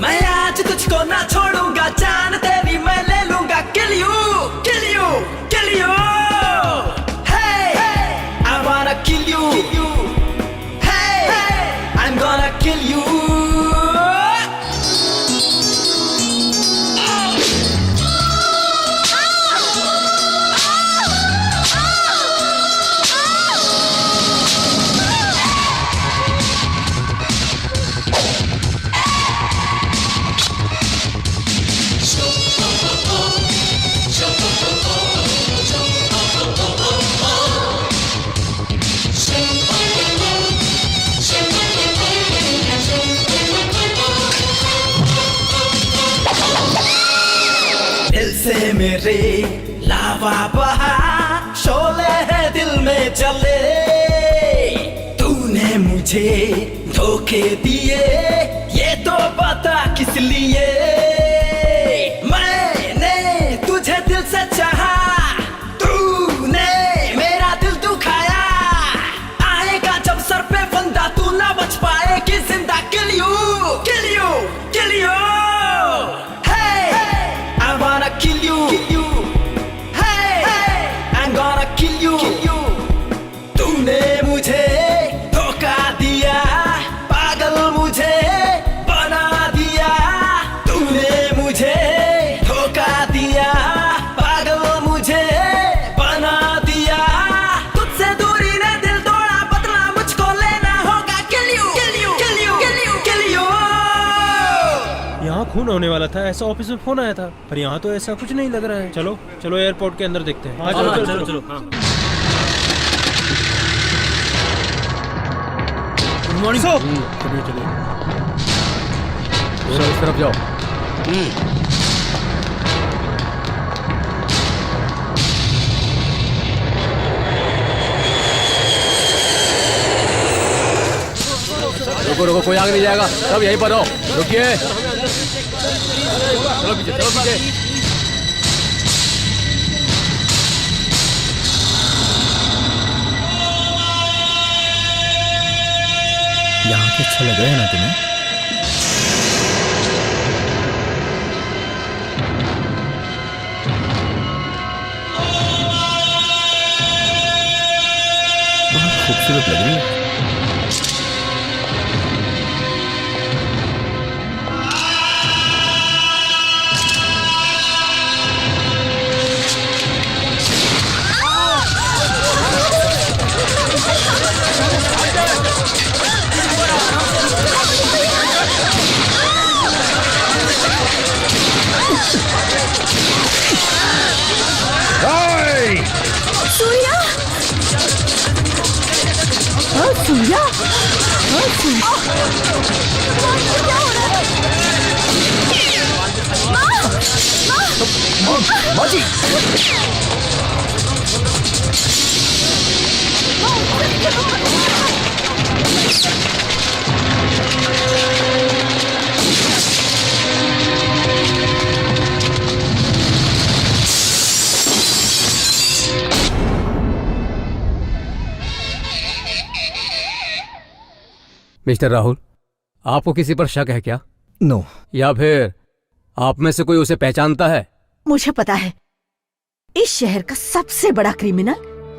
मैं आज तुझको ना छोड़ूंगा, जान तेरी मैं ले लूंगा। Kill you, kill you, kill you. Hey, I wanna kill you. Hey, I'm gonna kill you. दिल से मेरे लावा बहा, शोले है दिल में जले। तूने मुझे धोखे दिए, ये तो पता किस लिए। मैंने तुझे दिल से चाहा, तूने मेरा दिल दुखाया। आएगा जब सर पे फंदा, तू ना बच पाएगी जिंदा। Kill you, kill you, kill you. I wanna kill you. Hey, I'm gonna kill you. तूने मुझे धोखा दिया, पागल मुझे बना दिया। तूने मुझे धोखा दिया, पागल मुझे बना दिया। तुझसे दूरी ने दिल तोड़ा, बदला मुझको लेना होगा। Kill you, kill you, kill you, kill you, kill you. यहाँ खून होने वाला था, ऐसा ऑफिस में फोन आया था, पर यहाँ तो ऐसा कुछ नहीं लग रहा है। चलो चलो एयरपोर्ट के अंदर देखते हैं। चलो चलो। Good morning sir. चलिए चलिए, इस तरफ जाओ। रुको रुको, कोई आगे नहीं जाएगा, सब यहीं पर रहो। रुकिए, चलो पीछे, चलो पीछे। यहाँ के अच्छा लग रहा है ना तुम्हें? बहुत खूबसूरत लग रही है। सूर्या! हाँ, सूर्या! हाँ, सूर्या! क्या हो रहा है? माँ जी! मिस्टर राहुल, आपको किसी पर शक है क्या? नो। या फिर आप में से कोई उसे पहचानता है? मुझे पता है, इस शहर का सबसे बड़ा क्रिमिनल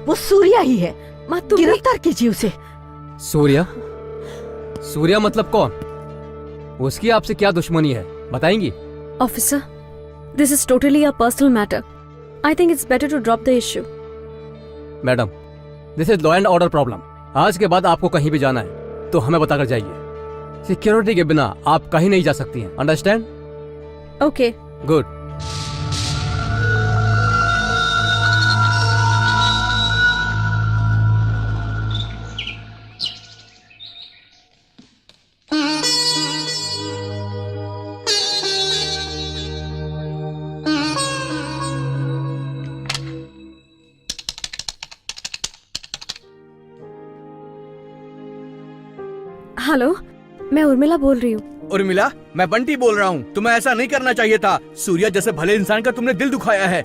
वो सूर्या ही है। गिरफ्तार कीजिए उसे। सूर्या? सूर्या मतलब कौन? उसकी आपसे क्या दुश्मनी है, बताएंगी? Officer, this is totally a personal matter. I think it's better to drop the issue. Madam, this is law and order problem. आज के बाद आपको कहीं भी जाना है तो हमें बताकर जाइए। सिक्योरिटी के बिना आप कहीं नहीं जा सकती हैं, अंडरस्टैंड? Okay, good. हेलो, मैं उर्मिला बोल रही हूँ। उर्मिला, मैं बंटी बोल रहा हूँ। तुम्हें ऐसा नहीं करना चाहिए था। सूर्या जैसे भले इंसान का तुमने दिल दुखाया है।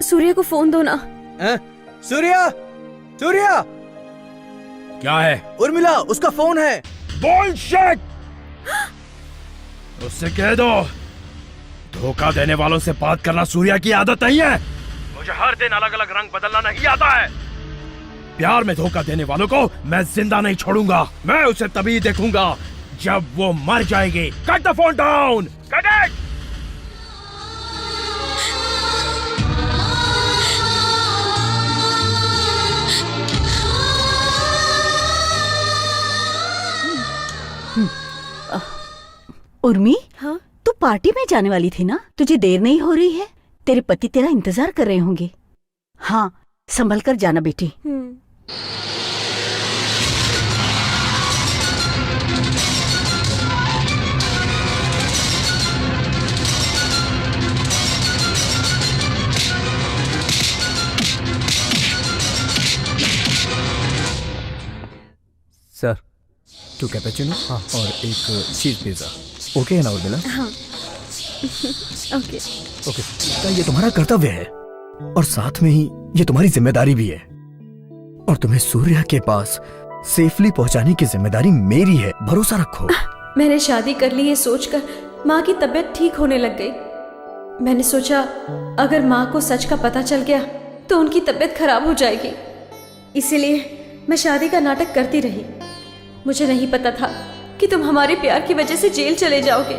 सूर्या को फोन दो ना। सूर्या, सूर्या, क्या है? उर्मिला, उसका फोन है। बुलशिट! उससे कह दो धोखा देने वालों से बात करना सूर्या की आदत नहीं है। मुझे हर दिन अलग अलग रंग बदलना नहीं आता है। प्यार में धोखा देने वालों को मैं जिंदा नहीं छोड़ूंगा। मैं उसे तभी देखूंगा जब वो मर जाएगी। Cut the phone down, cut it. Urmi, हाँ? तू पार्टी में जाने वाली थी ना? तुझे देर नहीं हो रही है? तेरे पति तेरा इंतजार कर रहे होंगे। हाँ, संभल कर जाना बेटी। सर, 2 कैपेचिनो और एक चीज पिज्जा। ओके है ना उर्मिला? हाँ। ओके। ओके। तो ये तुम्हारा कर्तव्य है और साथ में ही ये तुम्हारी जिम्मेदारी भी है। और तुम्हें सूर्या के पास सेफली पहुंचाने की जिम्मेदारी मेरी है। भरोसा रखो। मैंने शादी कर ली ये सोचकर माँ की तबीयत ठीक होने लग गई। मैंने सोचा अगर माँ को सच का पता चल गया तो उनकी तबीयत खराब हो जाएगी, इसीलिए मैं शादी का नाटक करती रही। मुझे नहीं पता था कि तुम हमारे प्यार की वजह से जेल चले जाओगे।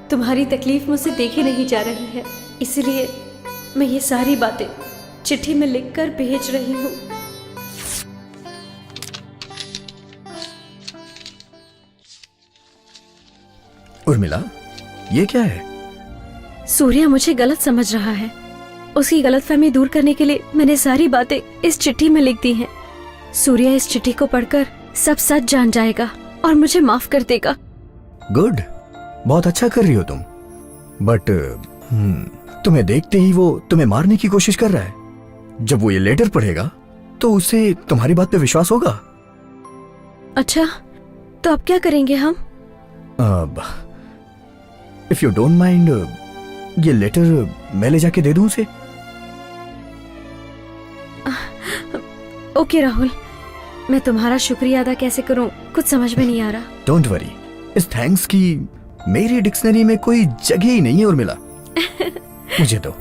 तुम्हारी तकलीफ मुझसे देखी नहीं जा रही है, इसलिए मैं ये सारी बातें चिट्ठी में लिखकर भेज रही हूँ। उर्मिला, ये क्या है? सूर्या मुझे गलत समझ रहा है। उसकी गलतफहमी दूर करने के लिए मैंने सारी बातें इस चिट्ठी में लिख दी हैं। सूर्या इस चिट्ठी को पढ़कर सब सच जान जाएगा और मुझे माफ कर देगा। गुड, बहुत अच्छा कर रही हो तुम। बट तुम्हें देखते ही वो तुम्हें मारने की कोशिश कर रहा है। जब वो ये लेटर पढ़ेगा तो उसे तुम्हारी बात पे विश्वास होगा। अच्छा, तो अब क्या करेंगे हम? अब इफ यू डोंट माइंड, ये लेटर मैं ले जाके दे दूं उसे? ओके राहुल, मैं तुम्हारा शुक्रिया अदा कैसे करूं कुछ समझ में नहीं आ रहा। डोंट वरी, इस थैंक्स की मेरी डिक्शनरी में कोई जगह ही नहीं है उर्मिला। मुझे तो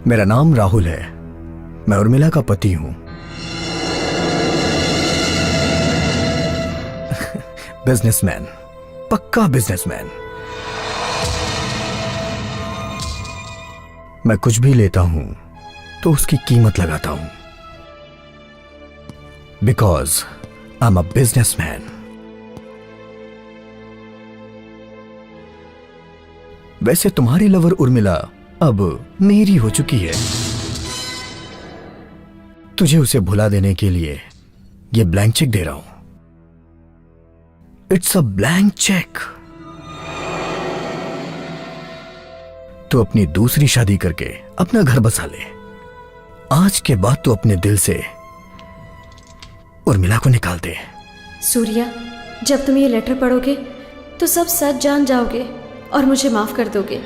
मेरा नाम राहुल है। मैं उर्मिला का पति हूं। बिजनेसमैन, पक्का बिजनेसमैन। मैं कुछ भी लेता हूं तो उसकी कीमत लगाता हूं, because I am a businessman. वैसे तुम्हारी लवर उर्मिला अब मेरी हो चुकी है। तुझे उसे भुला देने के लिए ये ब्लैंक चेक दे रहा हूं। It's a blank cheque. तू अपनी दूसरी शादी करके अपना घर बसा ले। आज के बाद तू अपने दिल से उर्मिला को निकाल दे। सूर्या, जब तुम ये लेटर पढ़ोगे तो सब सच जान जाओगे और मुझे माफ कर दोगे।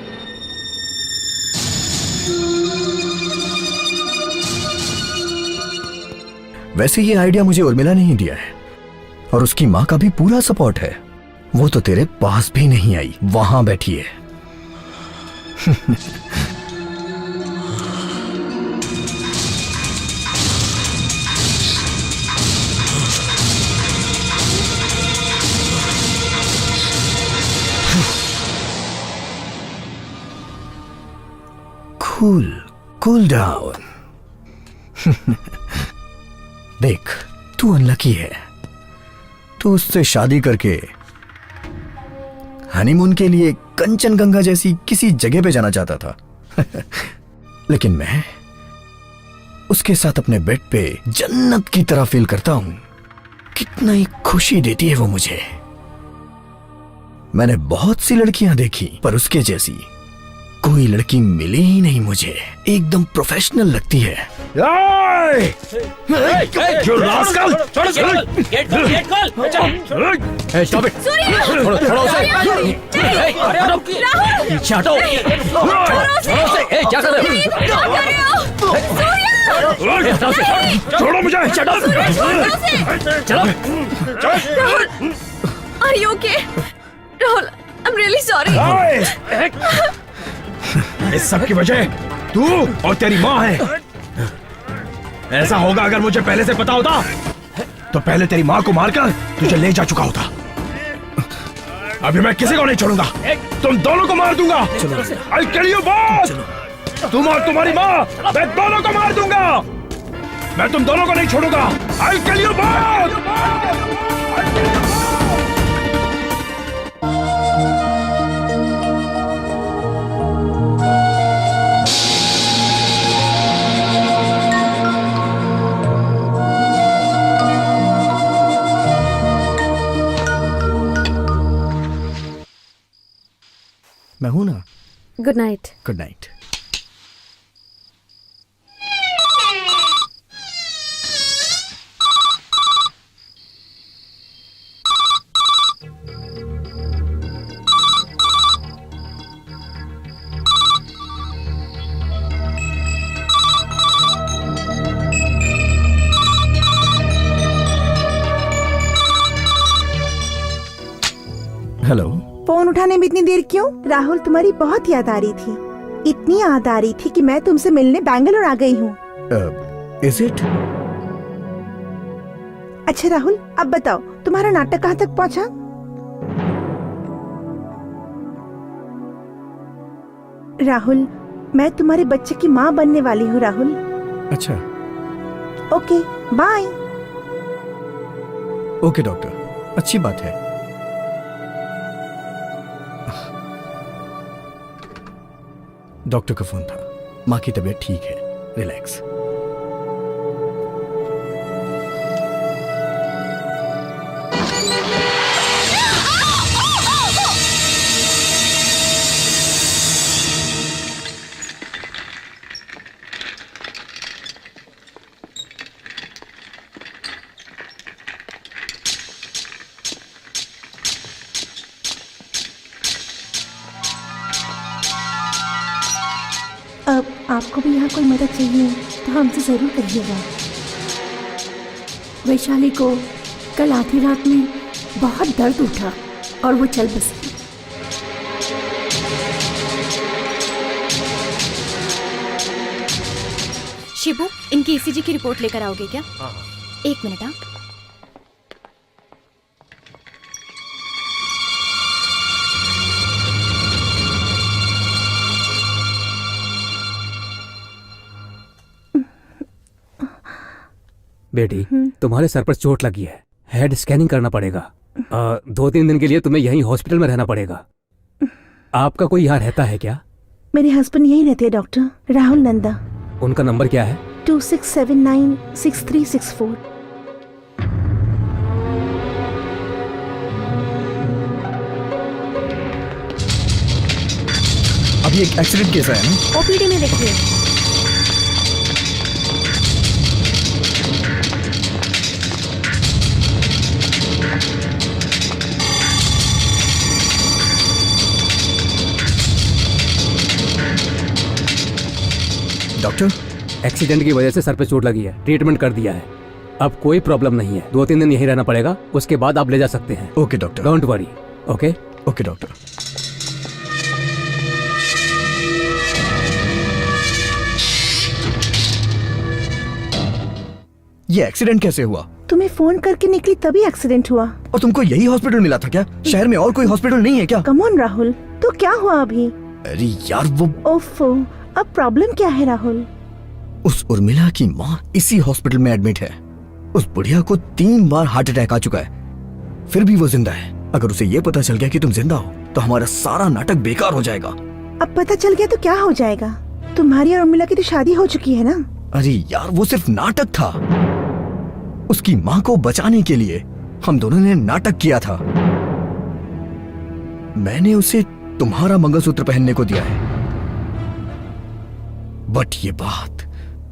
वैसे ये आइडिया मुझे उर्मिला ने ही दिया है और उसकी माँ का भी पूरा सपोर्ट है। वो तो तेरे पास भी नहीं आई, वहां बैठी है। Cool down. देख, तू अनलकी है। तू उससे शादी करके हनीमून के लिए कंचनगंगा जैसी किसी जगह पे जाना चाहता था। लेकिन मैं उसके साथ अपने बेड पे जन्नत की तरह फील करता हूं। कितना ही खुशी देती है वो मुझे। मैंने बहुत सी लड़कियां देखी पर उसके जैसी कोई लड़की मिली ही नहीं मुझे। एकदम प्रोफेशनल लगती है। छोड़ो मुझे। Are you okay? Rahul, I'm really sorry. इस सब की वजह तू और तेरी माँ है। ऐसा होगा अगर मुझे पहले से पता होता तो पहले तेरी माँ को मारकर तुझे ले जा चुका होता। अभी मैं किसी को नहीं छोड़ूंगा, तुम दोनों को मार दूंगा। I'll kill you both। तुम और तुम्हारी माँ, मैं दोनों को मार दूंगा। मैं तुम दोनों को नहीं छोड़ूंगा। I'll kill you both। मैं हूं ना। Good night. Good night. Hello. Phone उठाने में इतनी देर क्यों? राहुल, तुम्हारी बहुत याद आ रही थी। इतनी याद आ रही थी कि मैं तुमसे मिलने बैंगलोर आ गई हूँ। Is it? अच्छा राहुल, अब बताओ तुम्हारा नाटक कहाँ तक पहुँचा? राहुल, मैं तुम्हारे बच्चे की माँ बनने वाली हूँ राहुल। अच्छा। Okay, bye. ओके डॉक्टर, अच्छी बात है। डॉक्टर का फोन था। माँ की तबीयत ठीक है, रिलैक्स। अब आपको भी यहाँ कोई मदद चाहिए तो हमसे जरूर कहिएगा। वैशाली को कल आधी रात में बहुत दर्द उठा और वो चल बसी। शिबू, इनकी ईसीजी की रिपोर्ट लेकर आओगे क्या? एक मिनट। हाँ, बेटी, तुम्हारे सर पर चोट लगी है, हेड स्कैनिंग करना पड़ेगा। 2-3 दिन के लिए तुम्हें यहीं हॉस्पिटल में रहना पड़ेगा। आपका कोई यहाँ रहता है क्या? मेरे हस्बैंड यहीं रहते हैं डॉक्टर, राहुल नंदा। उनका नंबर क्या है? 26796364। अभी एक एक्सीडेंट केस आया ना? ओपीडी में देखिए। डॉक्टर? एक्सीडेंट की वजह से सर पे चोट लगी है, ट्रीटमेंट कर दिया है, अब कोई प्रॉब्लम नहीं है। 2-3 दिन यहीं रहना पड़ेगा, उसके बाद आप ले जा सकते हैं। Okay doctor. Don't worry. Okay okay doctor. ये एक्सीडेंट कैसे हुआ? तुम्हें फोन करके निकली तभी एक्सीडेंट हुआ। और तुमको यही हॉस्पिटल मिला था क्या? शहर में और कोई हॉस्पिटल नहीं है क्या? कम ऑन राहुल, तो क्या हुआ अभी? अरे यार वो ओफो, अब प्रॉब्लम क्या है राहुल? उस उर्मिला की माँ इसी हॉस्पिटल में एडमिट है। उस बुढ़िया को 3 बार हार्ट अटैक आ चुका है, फिर भी वो जिंदा है। अगर उसे ये पता चल गया कि तुम जिंदा हो तो हमारा सारा नाटक बेकार हो जाएगा। अब पता चल गया तो क्या हो जाएगा? तुम्हारी और उर्मिला की तो शादी हो चुकी है ना? अरे यार वो सिर्फ नाटक था। उसकी माँ को बचाने के लिए हम दोनों ने नाटक किया था। मैंने उसे तुम्हारा मंगलसूत्र पहनने को दिया है, बट ये बात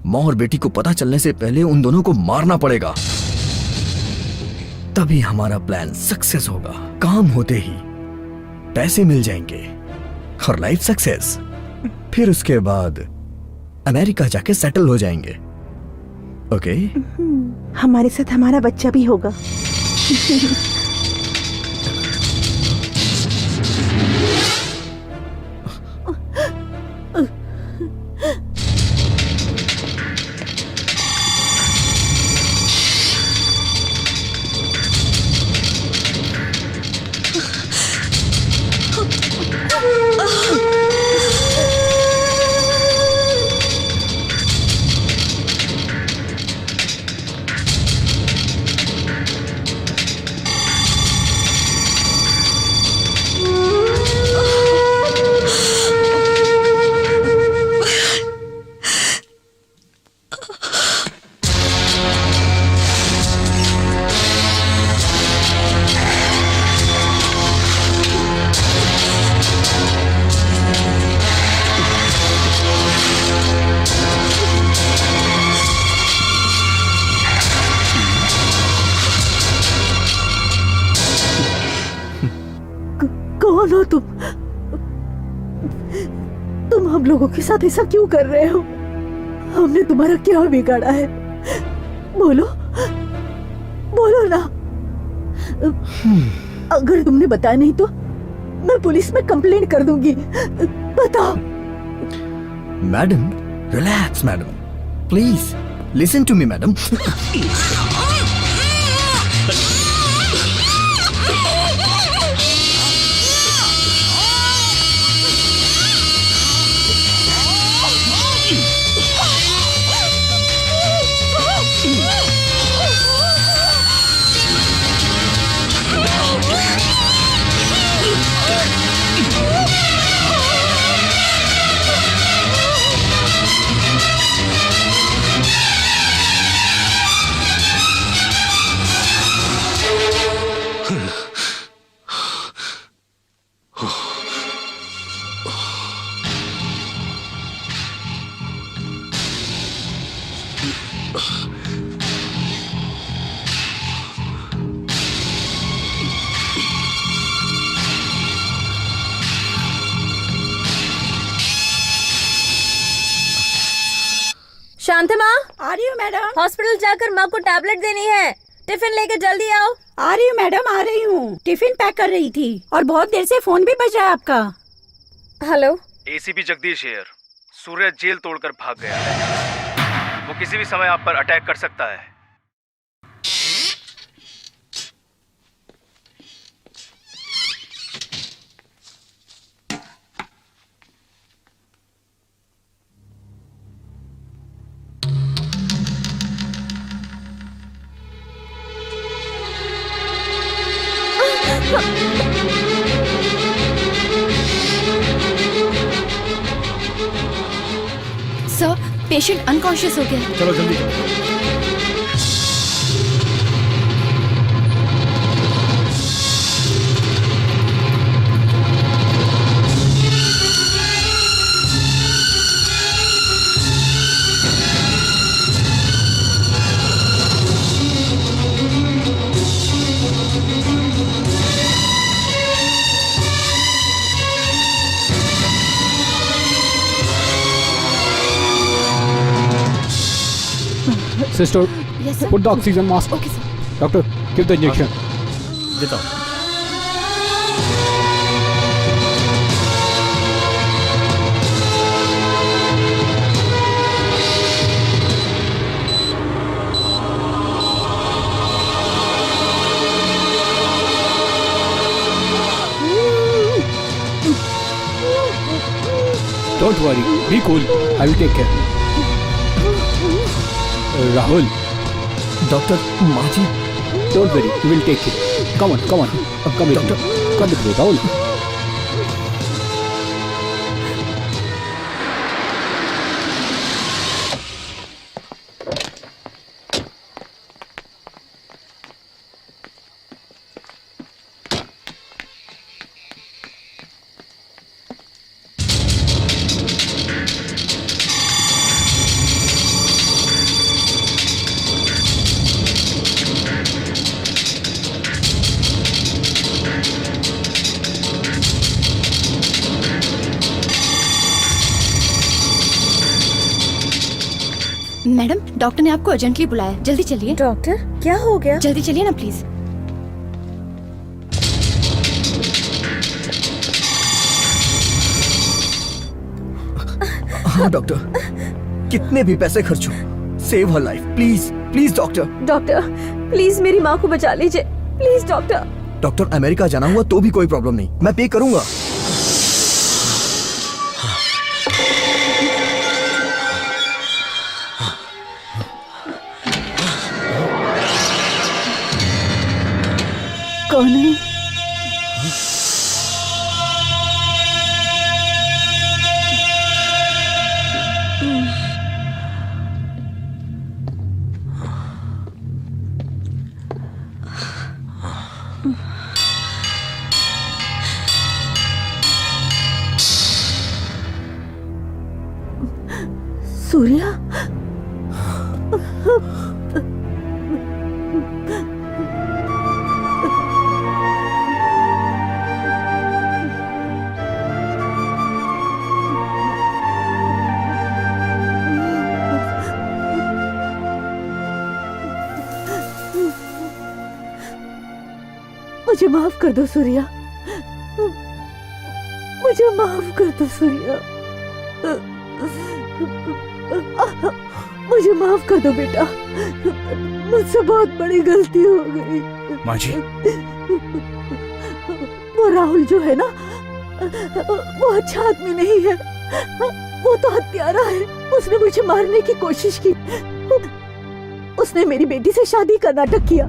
माँ और बेटी को पता चलने से पहले उन दोनों को मारना पड़ेगा, तभी हमारा प्लान सक्सेस होगा। काम होते ही पैसे मिल जाएंगे और लाइफ सक्सेस। फिर उसके बाद अमेरिका जाके सेटल हो जाएंगे। ओके? हमारे साथ हमारा बच्चा भी होगा। कौन हो तुम? तुम हम लोगों के साथ ऐसा क्यों कर रहे हो? हमने तुम्हारा क्या बिगाड़ा है? बोलो, बोलो ना। अगर तुमने बताया नहीं तो मैं पुलिस में कंप्लेंट कर दूंगी। बताओ। Madam relax madam, please listen to me madam. Shanti माँ, आ रही हूँ मैडम। हॉस्पिटल जाकर माँ को टैबलेट देनी है। टिफिन लेके जल्दी आओ। आ रही हूँ मैडम, आ रही हूँ। टिफिन पैक कर रही थी और बहुत देर से फोन भी बज रहा है आपका। Hello, ACP Jagdish here. Surya jail तोड़कर भाग गया है। वो किसी भी समय आप पर अटैक कर सकता है। सर, पेशेंट अनकॉन्शियस हो गया। चलो जल्दी। Sister, Yes, sir. put the oxygen mask. Okay, sir. Doctor, give the injection. देता हूँ। Don't worry. Be cool. I will take care. Rahul. Doctor, माँ जी। Don't worry. We will take care. Come on. Come with me. Come with me, Rahul. Madam, doctor ने आपको urgently बुलाया, जल्दी चलिए। Doctor, क्या हो गया? जल्दी चलिए ना प्लीज। हाँ डॉक्टर, कितने भी पैसे खर्च हो, save her life, please please doctor. Doctor, please मेरी माँ को बचा लीजिए, प्लीज डॉक्टर। डॉक्टर, अमेरिका जाना हुआ तो भी कोई प्रॉब्लम नहीं, मैं पे करूंगा। कौन है? सूर्या? मुझे माफ कर दो सूर्या, मुझे माफ कर दो सूर्या, मुझे माफ कर दो बेटा, मुझसे बहुत बड़ी गलती हो गई। माँ जी, वो राहुल जो है ना, वो अच्छा आदमी नहीं है, वो तो हत्यारा है। उसने मुझे मारने की कोशिश की, उसने मेरी बेटी से शादी का नाटक किया।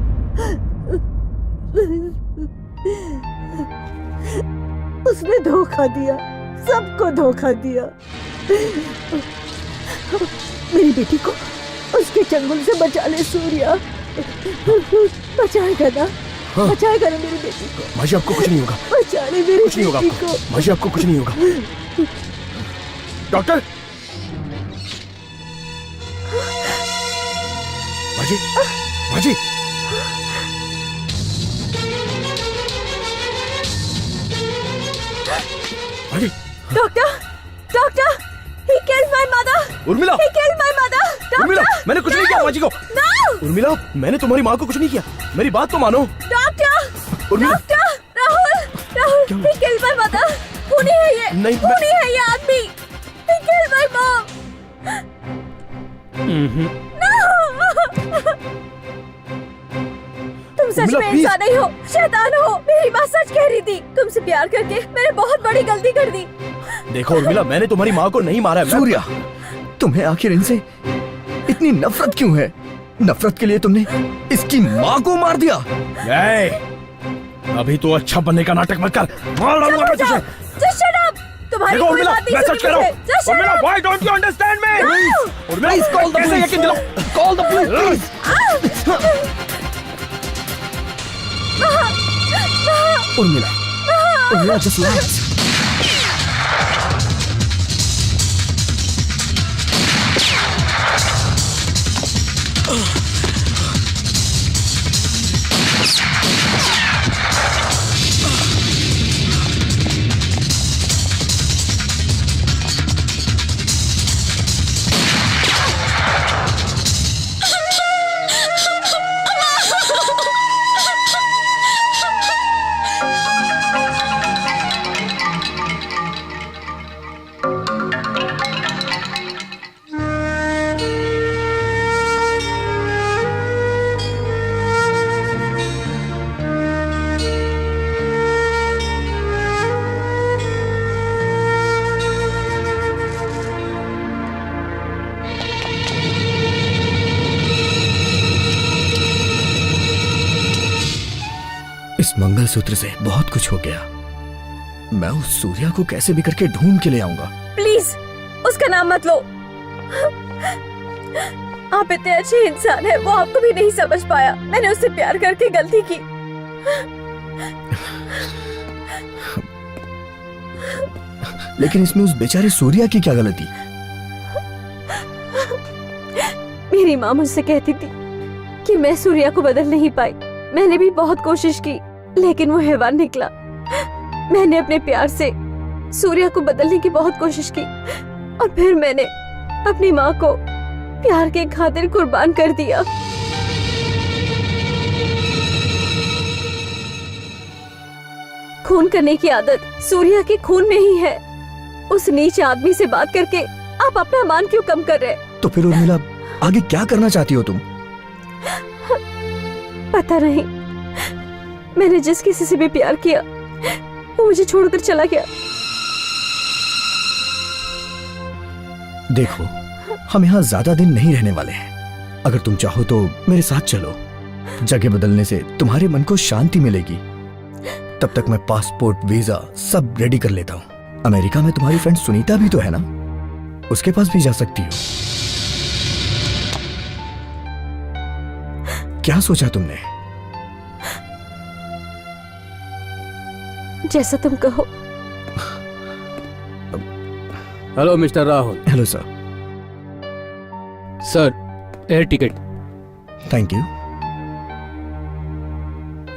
उसने धोखा दिया, सबको धोखा दिया। मेरी बेटी को उसके चंगुल से बचा ले सूर्या, बचाएगा ना? हाँ। बचाएगा ना मेरी बेटी को? माँ जी, आपको कुछ नहीं होगा, बचा ले मेरी कुछ नहीं होगा बेटी आपको। को। माँ जी, आपको कुछ नहीं होगा। डॉक्टर, माँ जी, माँ जी, माँ जी, doctor, doctor, he killed my mother. Urmila, He killed my mother. Doctor, Urmila, मैंने कुछ नहीं किया माँ जी को। No. उर्मिला, मैंने तुम्हारी माँ को कुछ नहीं किया, मेरी बात तो मानो। Doctor, Urmila, doctor, Rahul, he killed my mother. खूनी है ये, नहीं, खूनी है ये आदमी। He killed my mom. तुम सच उर्मिला, में please. इंसान नहीं हो, शैतान हो। मेरी माँ सच कह रही थी, तुमसे प्यार करके मैंने बहुत बड़ी गलती कर दी। देखो उर्मिला, मैंने तुम्हारी माँ को नहीं मारा है। सूर्या, तुम्हें आखिर इनसे इतनी नफरत क्यों है? नफरत के लिए तुमने इसकी माँ को मार दिया। अभी तो अच्छा बनने का नाटक मत कर, मार डालूंगा मैं तुझे। Just shut up. तुम्हारी देखो कोई उर्मिला, बात नहीं मैं सच कह रहा हूँ। सुननी मुझे। Just shut Urmila, up. why don't you understand me? No. Urmila, Please call the कैसे police. यकीन दिलाऊं? Call the police, please. Urmila, Urmila, just relax. उस मंगलसूत्र से बहुत कुछ हो गया। मैं उस सूर्या को कैसे भी करके ढूंढ के ले आऊंगा। प्लीज उसका नाम मत लो। आप इतने अच्छे इंसान हैं, वो आपको भी नहीं समझ पाया। मैंने उससे प्यार करके गलती की। लेकिन इसमें उस बेचारे सूर्या की क्या गलती? मेरी माँ मुझसे कहती थी कि मैं सूर्या को बदल नहीं पाई। मैंने भी बहुत कोशिश की, लेकिन वो हैवान निकला। मैंने अपने प्यार से सूर्या को बदलने की बहुत कोशिश की और फिर मैंने अपनी माँ को प्यार के खातिर कुर्बान कर दिया। खून करने की आदत सूर्या के खून में ही है। उस नीच आदमी से बात करके आप अपना मान क्यों कम कर रहे? तो फिर उर्मिला आगे क्या करना चाहती हो तुम? पता नहीं, मैंने जिस किसी से भी प्यार किया वो मुझे छोड़कर चला गया। देखो, हम यहाँ ज्यादा दिन नहीं रहने वाले हैं। अगर तुम चाहो तो मेरे साथ चलो। जगह बदलने से तुम्हारे मन को शांति मिलेगी। तब तक मैं पासपोर्ट, वीजा सब रेडी कर लेता हूँ। अमेरिका में तुम्हारी फ्रेंड सुनीता भी तो है ना, उसके पास भी जा सकती हो। क्या सोचा तुमने? जैसा तुम कहो। Hello mister Rahul. Hello sir. Sir, air ticket. Thank you.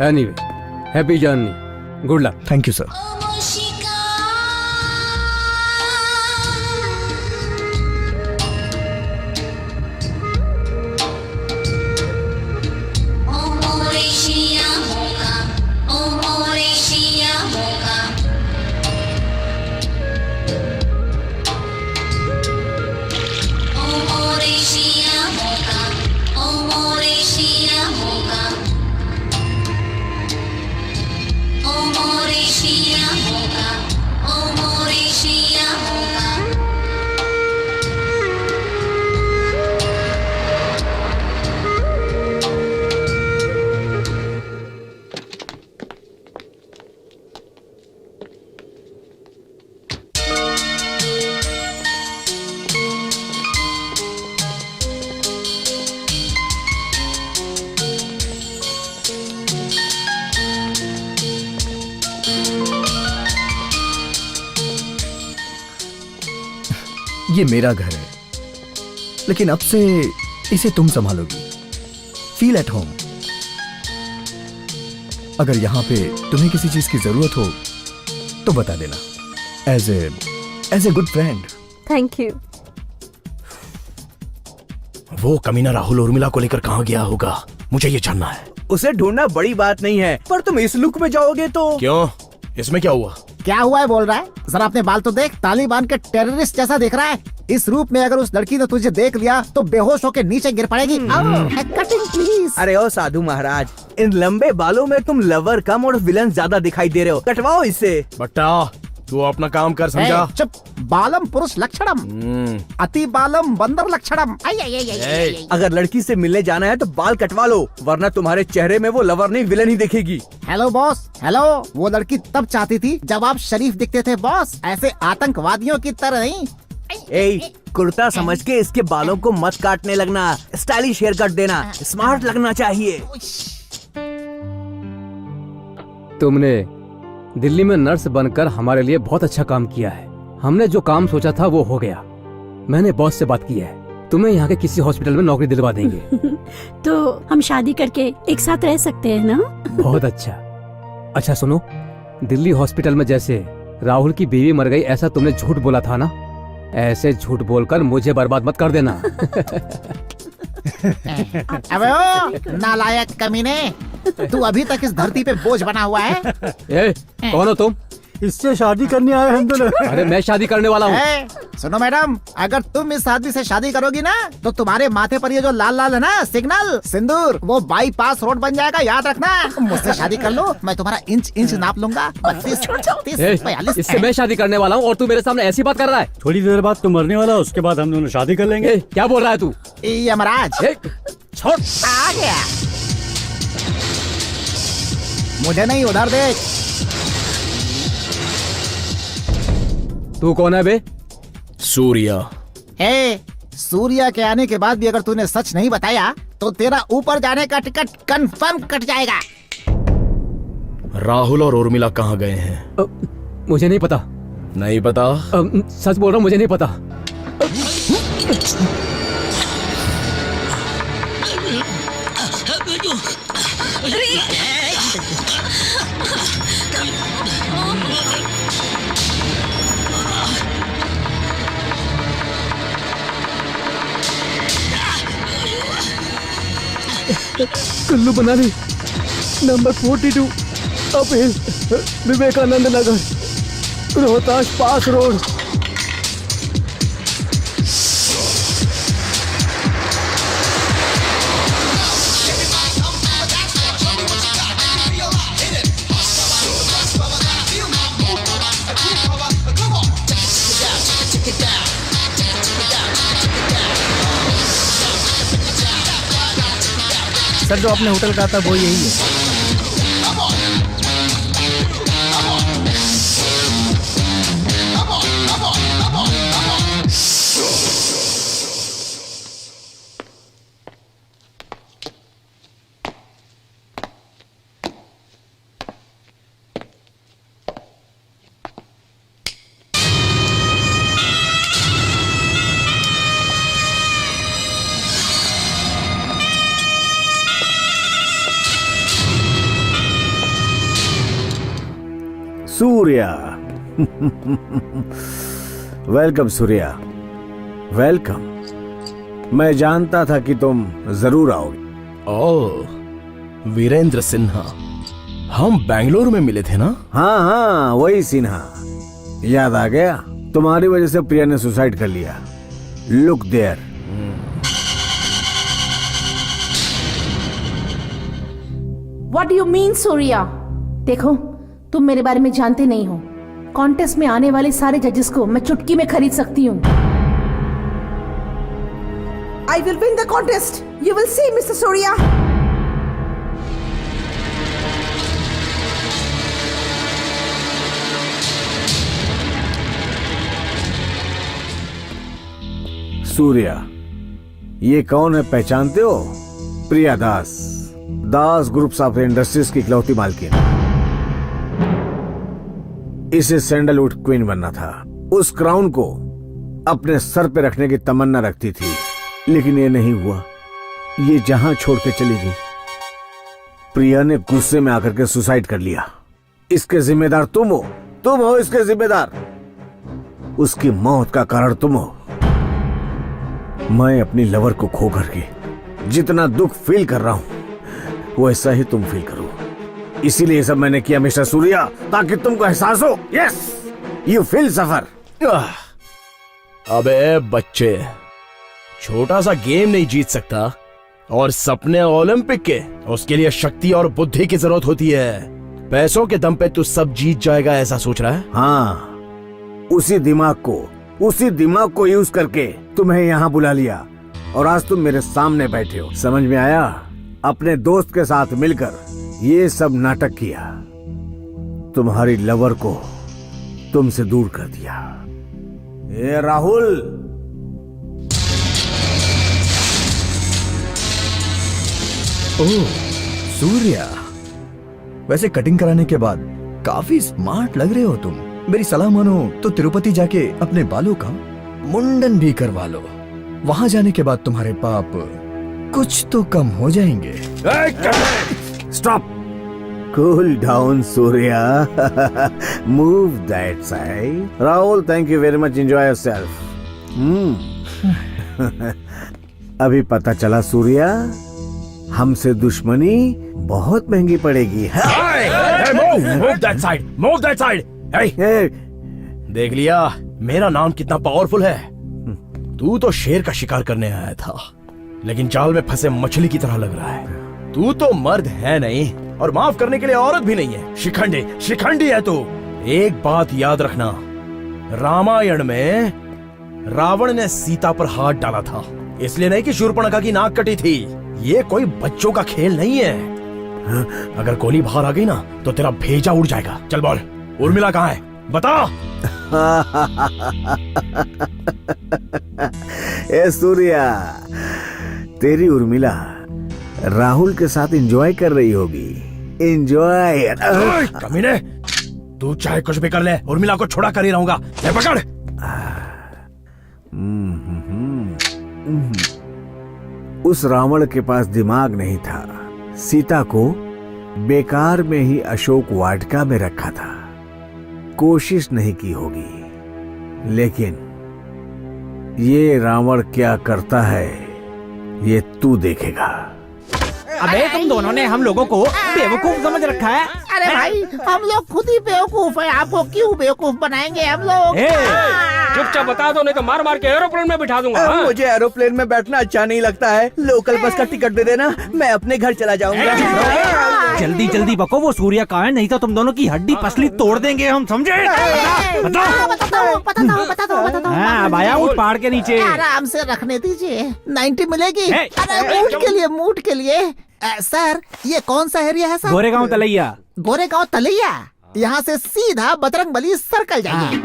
Anyway, happy journey, good luck. Thank you sir. ये मेरा घर है, लेकिन अब से इसे तुम संभालोगी। Feel at home. अगर यहाँ पे तुम्हें किसी चीज की जरूरत हो तो बता देना। As a good friend. Thank you. वो कमीना राहुल उर्मिला को लेकर कहाँ गया होगा, मुझे ये जानना है। उसे ढूंढना बड़ी बात नहीं है, पर तुम इस लुक में जाओगे तो। क्यों, इसमें क्या हुआ? क्या हुआ है बोल रहा है? जरा अपने बाल तो देख, तालिबान के टेररिस्ट जैसा दिख रहा है। इस रूप में अगर उस लड़की ने तुझे देख लिया तो बेहोश होकर नीचे गिर पड़ेगी। Cutting please. अरे ओ साधु महाराज, इन लंबे बालों में तुम लवर कम और विलन ज्यादा दिखाई दे रहे हो। कटवाओ इससे। बट्टा, तू अपना काम कर, समझा? चुप। बालम पुरुष लक्षणम, अति बालम बंदर लक्षणम। अगर लड़की से मिलने जाना है तो बाल कटवा लो, वरना तुम्हारे चेहरे में वो लवर नहीं विलन ही दिखेगी। Hello boss. हेलो। वो लड़की तब चाहती थी जब आप शरीफ दिखते थे बॉस, ऐसे आतंकवादियों की तरह नहीं। कुर्ता समझ के इसके बालों को मत काटने लगना। स्टाइलिश हेयर कट देना, स्मार्ट लगना चाहिए। तुमने दिल्ली में नर्स बनकर हमारे लिए बहुत अच्छा काम किया है। हमने जो काम सोचा था वो हो गया। मैंने बॉस से बात की है, तुम्हें यहाँ के किसी हॉस्पिटल में नौकरी दिलवा देंगे। तो हम शादी करके एक साथ रह सकते हैं ना? बहुत अच्छा। अच्छा सुनो, दिल्ली हॉस्पिटल में जैसे राहुल की बीवी मर गई ऐसा तुमने झूठ बोला था ना, ऐसे झूठ बोलकर मुझे बर्बाद मत कर देना। अबे ओ नालायक कमीने, तू अभी तक इस धरती पे बोझ बना हुआ है। कौन हो तुम? इससे शादी करने आए हम दोनों। अरे मैं शादी करने वाला हूँ। सुनो मैडम, अगर तुम इस आदमी से शादी करोगी ना तो तुम्हारे माथे पर ये जो लाल लाल है ना सिग्नल सिंदूर, वो बाईपास रोड बन जाएगा। याद रखना, मुझसे शादी कर लो, मैं तुम्हारा इंच इंच नाप लूंगा। 32, 34, 42। इससे मैं शादी करने वाला हूँ और तू मेरे सामने ऐसी बात कर रहा है। थोड़ी देर बाद तू मरने वाला, उसके बाद हम दोनों शादी कर लेंगे। क्या बोल रहा है तू? यमराज छोड़। आ गया। मुझे नहीं, उधर देख। तू कौन है बे? सूर्या। ए, सूर्या के आने के बाद भी अगर तूने सच नहीं बताया तो तेरा ऊपर जाने का टिकट कंफर्म कट जाएगा। राहुल और उर्मिला कहाँ गए हैं? मुझे नहीं पता। नहीं पता? सच बोल रहा हूँ, मुझे नहीं पता। Kullu Manali number 42 uphill, Vivekanand Nagar, Rohtas pass road. Sir जो आपने होटल कहा था वो यही है। सूर्या। Welcome Surya, welcome. मैं जानता था कि तुम जरूर आओगे। ओह, वीरेंद्र सिन्हा, हम बेंगलोर में मिले थे ना? हाँ हाँ, वही सिन्हा। याद आ गया? तुम्हारी वजह से प्रिया ने सुसाइड कर लिया। Look there. What do you mean, Surya? देखो, तुम मेरे बारे में जानते नहीं हो। कॉन्टेस्ट में आने वाले सारे जजेस को मैं चुटकी में खरीद सकती हूँ। I will win the contest. You will see, Mr. Surya. Surya, ये कौन है, पहचानते हो? प्रिया दास, दास ग्रुप्स ऑफ इंडस्ट्रीज की इकलौती मालकिन। इसे सैंडलवुड क्वीन बनना था। उस क्राउन को अपने सर पे रखने की तमन्ना रखती थी, लेकिन ये नहीं हुआ। ये जहां छोड़ के चली गई। प्रिया ने गुस्से में आकर के सुसाइड कर लिया। इसके जिम्मेदार तुम हो इसके जिम्मेदार। उसकी मौत का कारण तुम हो। मैं अपनी लवर को खो करके जितना दुख फील कर रहा हूं, वैसा ही तुम फील करो। इसीलिए सब मैंने किया मिस्टर सूर्या, ताकि तुमको एहसास हो। यस, यू फील सफर। अबे बच्चे, छोटा सा गेम नहीं जीत सकता, और सपने ओलंपिक के, उसके लिए शक्ति और बुद्धि की जरूरत होती है। पैसों के दम पे तू सब जीत जाएगा ऐसा सोच रहा है? हाँ, उसी दिमाग को यूज करके तुम्हें यहाँ बुला लिया, और आज तुम मेरे सामने बैठे हो। समझ में आया? अपने दोस्त के साथ मिलकर ये सब नाटक किया, तुम्हारी लवर को तुमसे दूर कर दिया। ए राहुल, ओह सूर्या, वैसे कटिंग कराने के बाद काफी स्मार्ट लग रहे हो तुम। मेरी सलाह मानो तो तिरुपति जाके अपने बालों का मुंडन भी करवा लो। वहां जाने के बाद तुम्हारे पाप कुछ तो कम हो जाएंगे। Stop, cool down Surya, move that side. Rahul, thank you very much, enjoy yourself. अभी पता चला सूर्या, हमसे दुश्मनी बहुत महंगी पड़ेगी। Move that side, move that side. Hey, देख लिया मेरा नाम कितना पावरफुल है? तू तो शेर का शिकार करने आया था, लेकिन जाल में फंसे मछली की तरह लग रहा है। तू तो मर्द है नहीं, और माफ करने के लिए औरत भी नहीं है। शिखंडी है तू। एक बात याद रखना, रामायण में रावण ने सीता पर हाथ डाला था, इसलिए नहीं कि शूर्पणखा की नाक कटी थी। ये कोई बच्चों का खेल नहीं है। अगर गोली बाहर आ गई ना तो तेरा भेजा उड़ जाएगा। चल बोल, उर्मिला कहाँ है, बता। ए सूर्या, तेरी उर्मिला राहुल के साथ एंजॉय कर रही होगी। एंजॉय। कमीने, तू चाहे कुछ भी कर ले, उर्मिला को छोड़ा कर ही रहूंगा। ले पकड़। उस रावण के पास दिमाग नहीं था। सीता को बेकार में ही अशोक वाटिका में रखा था। कोशिश नहीं की होगी, लेकिन ये रावण क्या करता है ये तू देखेगा। अबे तुम दोनों ने हम लोगों को बेवकूफ समझ रखा है। अरे भाई, हम लोग खुद ही बेवकूफ है, आपको क्यों बेवकूफ बनाएंगे हम लोग। चुपचाप बता दो, नहीं तो मार मार के एरोप्लेन में बिठा दूंगा। मुझे एरोप्लेन में बैठना अच्छा नहीं लगता है। लोकल बस का टिकट दे देना, मैं अपने घर चला जाऊंगा। जल्दी जल्दी बको, वो सूर्या कहाँ है, नहीं तो तुम दोनों की हड्डी पसली तोड़ देंगे हम, समझे? हाँ, अब आया ऊँट पहाड़ के नीचे। आराम से रखने दीजिए, 90 मिलेगी। अरे मूड के लिए सर, ये कौन सा एरिया है सर? गोरेगांव तलैया। गोरेगांव तलैया। यहाँ से सीधा बजरंगबली सर्कल जाइए,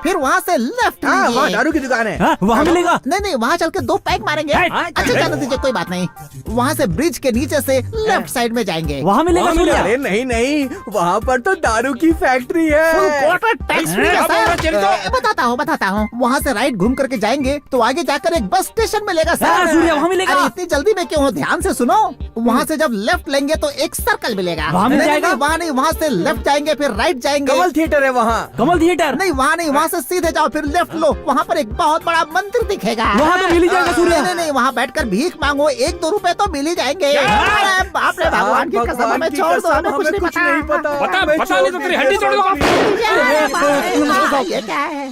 फिर वहाँ से लेफ्ट लीजिए। वहाँ दारू की दुकान है। वहाँ मिलेगा? नहीं, वहाँ चल के 2 पैक मारेंगे। अच्छा जाने दीजिए, कोई बात नहीं। वहाँ से ब्रिज के नीचे से लेफ्ट साइड में जाएंगे। वहाँ मिलेगा? अरे नहीं, वहाँ पर तो दारू की फैक्ट्री है। बताता हूँ। वहाँ से राइट घूम करके जाएंगे तो आगे जाकर एक बस स्टेशन मिलेगा सर। सूर्या, वहाँ मिलेगा? अरे इतनी जल्दी में क्यों हो, ध्यान से सुनो। वहाँ से जब लेफ्ट लेंगे तो एक सर्कल मिलेगा। वहाँ मिल जाएगा? वहाँ नहीं, वहाँ से लेफ्ट जाएंगे फिर राइट जाएंगे। कमल थिएटर है वहाँ। कमल थिएटर? नहीं, वहाँ नहीं, वहाँ से सीधे जाओ फिर लेफ्ट लो, वहाँ पर एक बहुत बड़ा मंदिर दिखेगा। वहाँ तो मिल ही जाएगा सूर्या। नहीं, वहाँ बैठकर भीख मांगो, 1-2 रुपए तो मिल ही जाएंगे। अरे बाप रे, भगवान की कसम, हमें छोड़ दो, हमें कुछ नहीं पता। बता नहीं तो तेरी हड्डी तोड़ दूंगा। ये क्या है?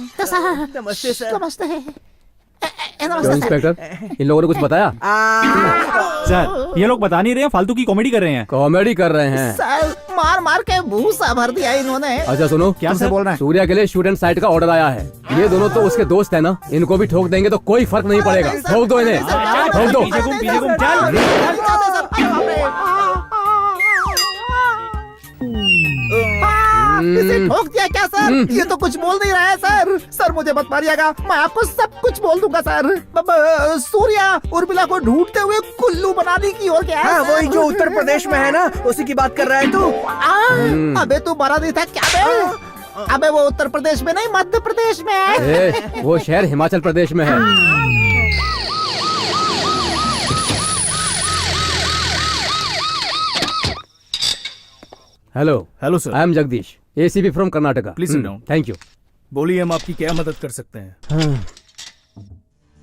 नमस्ते सर। नमस्ते। क्यों इंस्पेक्टर, इन लोगों ने कुछ बताया? सर, ये लोग बता नहीं रहे हैं, फालतू की कॉमेडी कर रहे हैं। कॉमेडी कर रहे हैं सर, मार के भूसा भर दिया इन्होंने। अच्छा सुनो, क्या सर बोल रहे हैं? सूर्या के लिए स्टूडेंट साइड का ऑर्डर आया है। ये दोनों तो उसके दोस्त है ना, इनको भी ठोक देंगे तो कोई फर्क नहीं पड़ेगा। ठोक दो इन्हें, ठोक दो। पीछे घूम, चल। इसे ठोक दिया क्या सर? ये तो कुछ बोल नहीं रहा है सर। सर मुझे मत मारिएगा, मैं आपको सब कुछ बोल दूंगा सर। सूर्या उर्मिला को ढूंढते हुए कुल्लू बनाने की ओर गया है। हाँ, वही जो उत्तर प्रदेश में है ना, उसी की बात कर रहा है तू। अबे तू मरा नहीं था क्या बे? अबे वो उत्तर प्रदेश में नहीं, मध्य प्रदेश में है। वो शहर हिमाचल प्रदेश में है। Hello sir, I am Jagdish, ACP from Karnataka. Please sit down. Thank you. बोलिए, हम आपकी क्या मदद कर सकते हैं?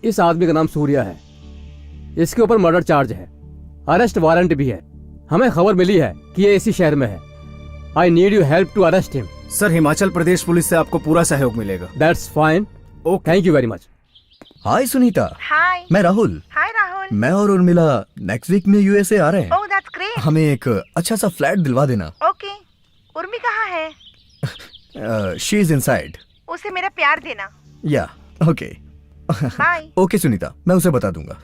इस आदमी का नाम सूर्या है, इसके ऊपर मर्डर चार्ज है, अरेस्ट वारंट भी है। हमें खबर मिली है कि ये इसी शहर में है। I need you help to arrest him. Sir, Himachal Pradesh police से आपको पूरा सहयोग मिलेगा। That's fine, thank you very much. Hi Sunita. Hi. मैं राहुल। हाय राहुल। मैं और उर्मिला नेक्स्ट वीक में USA आ रहे हैं। Oh that's great. हमें एक अच्छा सा फ्लैट दिलवा देना। ओके। उर्मी कहाँ है? She is inside. उसे मेरा प्यार देना। या ओके। बाय। ओके सुनीता, मैं उसे बता दूंगा।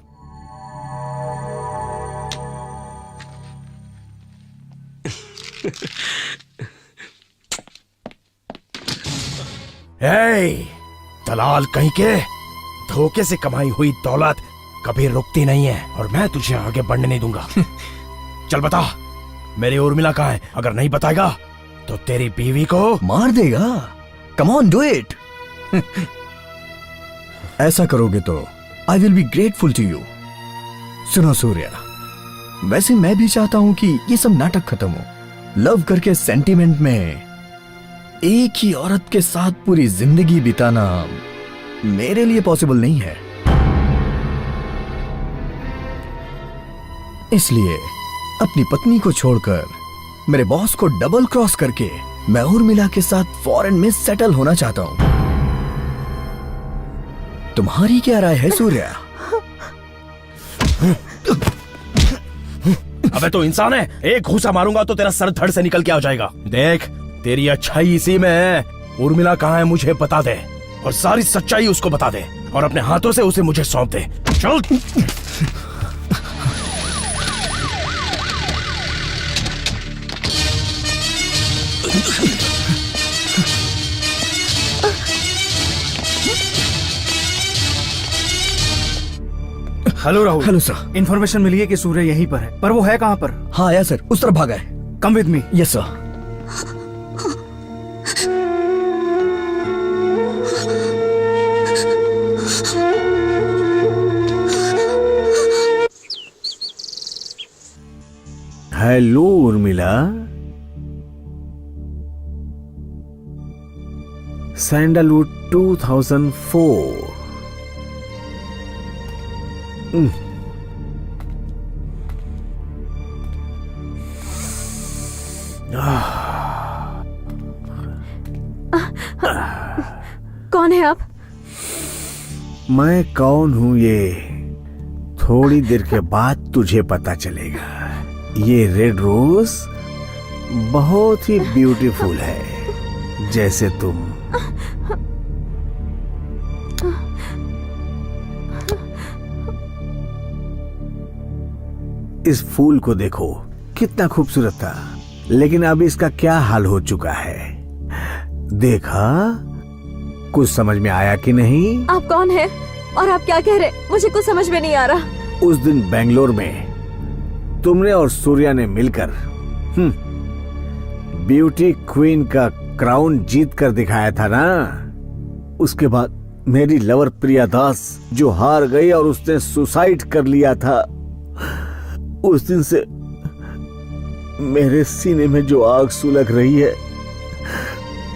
दलाल कहीं के, धोखे से कमाई हुई दौलत कभी रुकती नहीं है और मैं तुझे आगे बढ़ने नहीं दूंगा। चल बता, मेरी उर्मिला कहाँ है? अगर नहीं बताएगा तो तेरी बीवी को मार देगा। Come on do it. ऐसा करोगे तो I will be grateful to you. सुनो सूर्या, वैसे मैं भी चाहता हूं कि ये सब नाटक खत्म हो। लव करके सेंटिमेंट में एक ही औरत के साथ पूरी जिंदगी बिताना मेरे लिए पॉसिबल नहीं है। इसलिए अपनी पत्नी को छोड़कर मेरे बॉस को डबल क्रॉस करके मैं उर्मिला के साथ फॉरेन में सेटल होना चाहता हूं। तुम्हारी क्या राय है सूर्या? अबे तो इंसान है, एक घूसा मारूंगा तो तेरा सर धड़ से निकल के आ जाएगा। देख, तेरी अच्छाई इसी में है। उर्मिला कहाँ है मुझे बता दे और सारी सच्चाई उसको बता दे और अपने हाथों से उसे मुझे सौंप दे। चल। Hello Rahul. Hello sir. Information मिली है कि सूर्य यहीं पर है, पर वो है कहाँ पर? हाँ आया सर, उस तरफ भागा है। Come with me. Yes sir. Hello Urmila. Sandalwood 2004। कौन है आप? मैं कौन हूँ ये थोड़ी देर के बाद तुझे पता चलेगा। ये रेड रोज बहुत ही ब्यूटीफुल है, जैसे तुम। इस फूल को देखो, कितना खूबसूरत था, लेकिन अब इसका क्या हाल हो चुका है। देखा? कुछ समझ में आया कि नहीं? आप कौन है और आप क्या कह रहे? मुझे कुछ समझ में नहीं आ रहा। उस दिन बेंगलोर में तुमने और सूर्या ने मिलकर ब्यूटी क्वीन का क्राउन जीत कर दिखाया था ना। उसके बाद मेरी लवर प्रिया दास जो हार गई और उसने सुसाइड कर लिया था, उस दिन से मेरे सीने में जो आग सुलग रही है,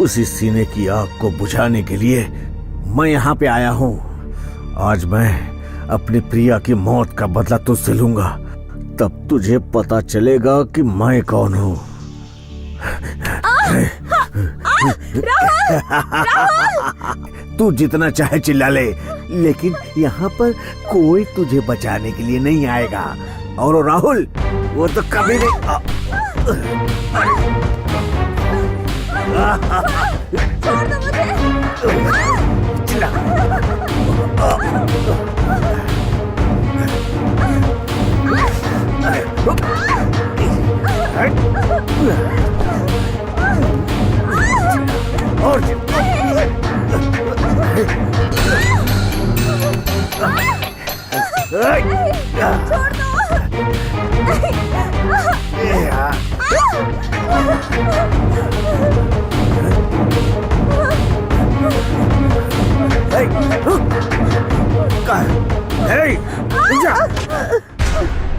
उसी सीने की आग को बुझाने के लिए मैं यहाँ पे आया हूँ। आज मैं अपनी प्रिया की मौत का बदला तुझसे लूंगा, तब तुझे पता चलेगा कि मैं कौन हूँ। तू जितना चाहे चिल्ला ले, लेकिन यहाँ पर कोई तुझे बचाने के लिए नहीं आएगा। और राहुल, वो तो कभी नहीं। छोड़ दो मुझे। चिल्ला। और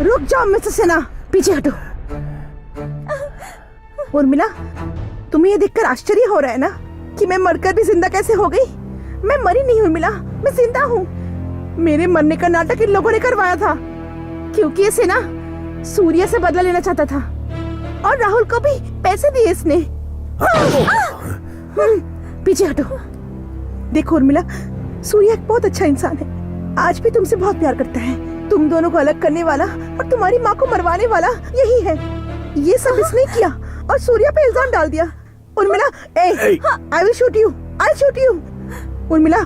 रुक जाओ मिस्टर सिन्हा, पीछे हटो। उर्मिला, तुम्हें ये देखकर आश्चर्य हो रहा है ना कि मैं मरकर भी जिंदा कैसे हो गई? मैं मरी नहीं हूँ उर्मिला, मैं जिंदा हूँ। मेरे मरने का नाटक इन लोगों ने करवाया था, क्योंकि ये सिन्हा सूर्य से बदला लेना चाहता था और राहुल को भी पैसे दिए इसने। पीछे हटो। देखो उर्मिला, सूर्य एक बहुत अच्छा इंसान है, आज भी तुमसे बहुत प्यार करता है। तुम दोनों को अलग करने वाला और तुम्हारी माँ को मरवाने वाला यही है। ये सब इसने किया और सूर्य पे इल्जाम डाल दिया। Urmila, I will shoot you, I will shoot you. Urmila,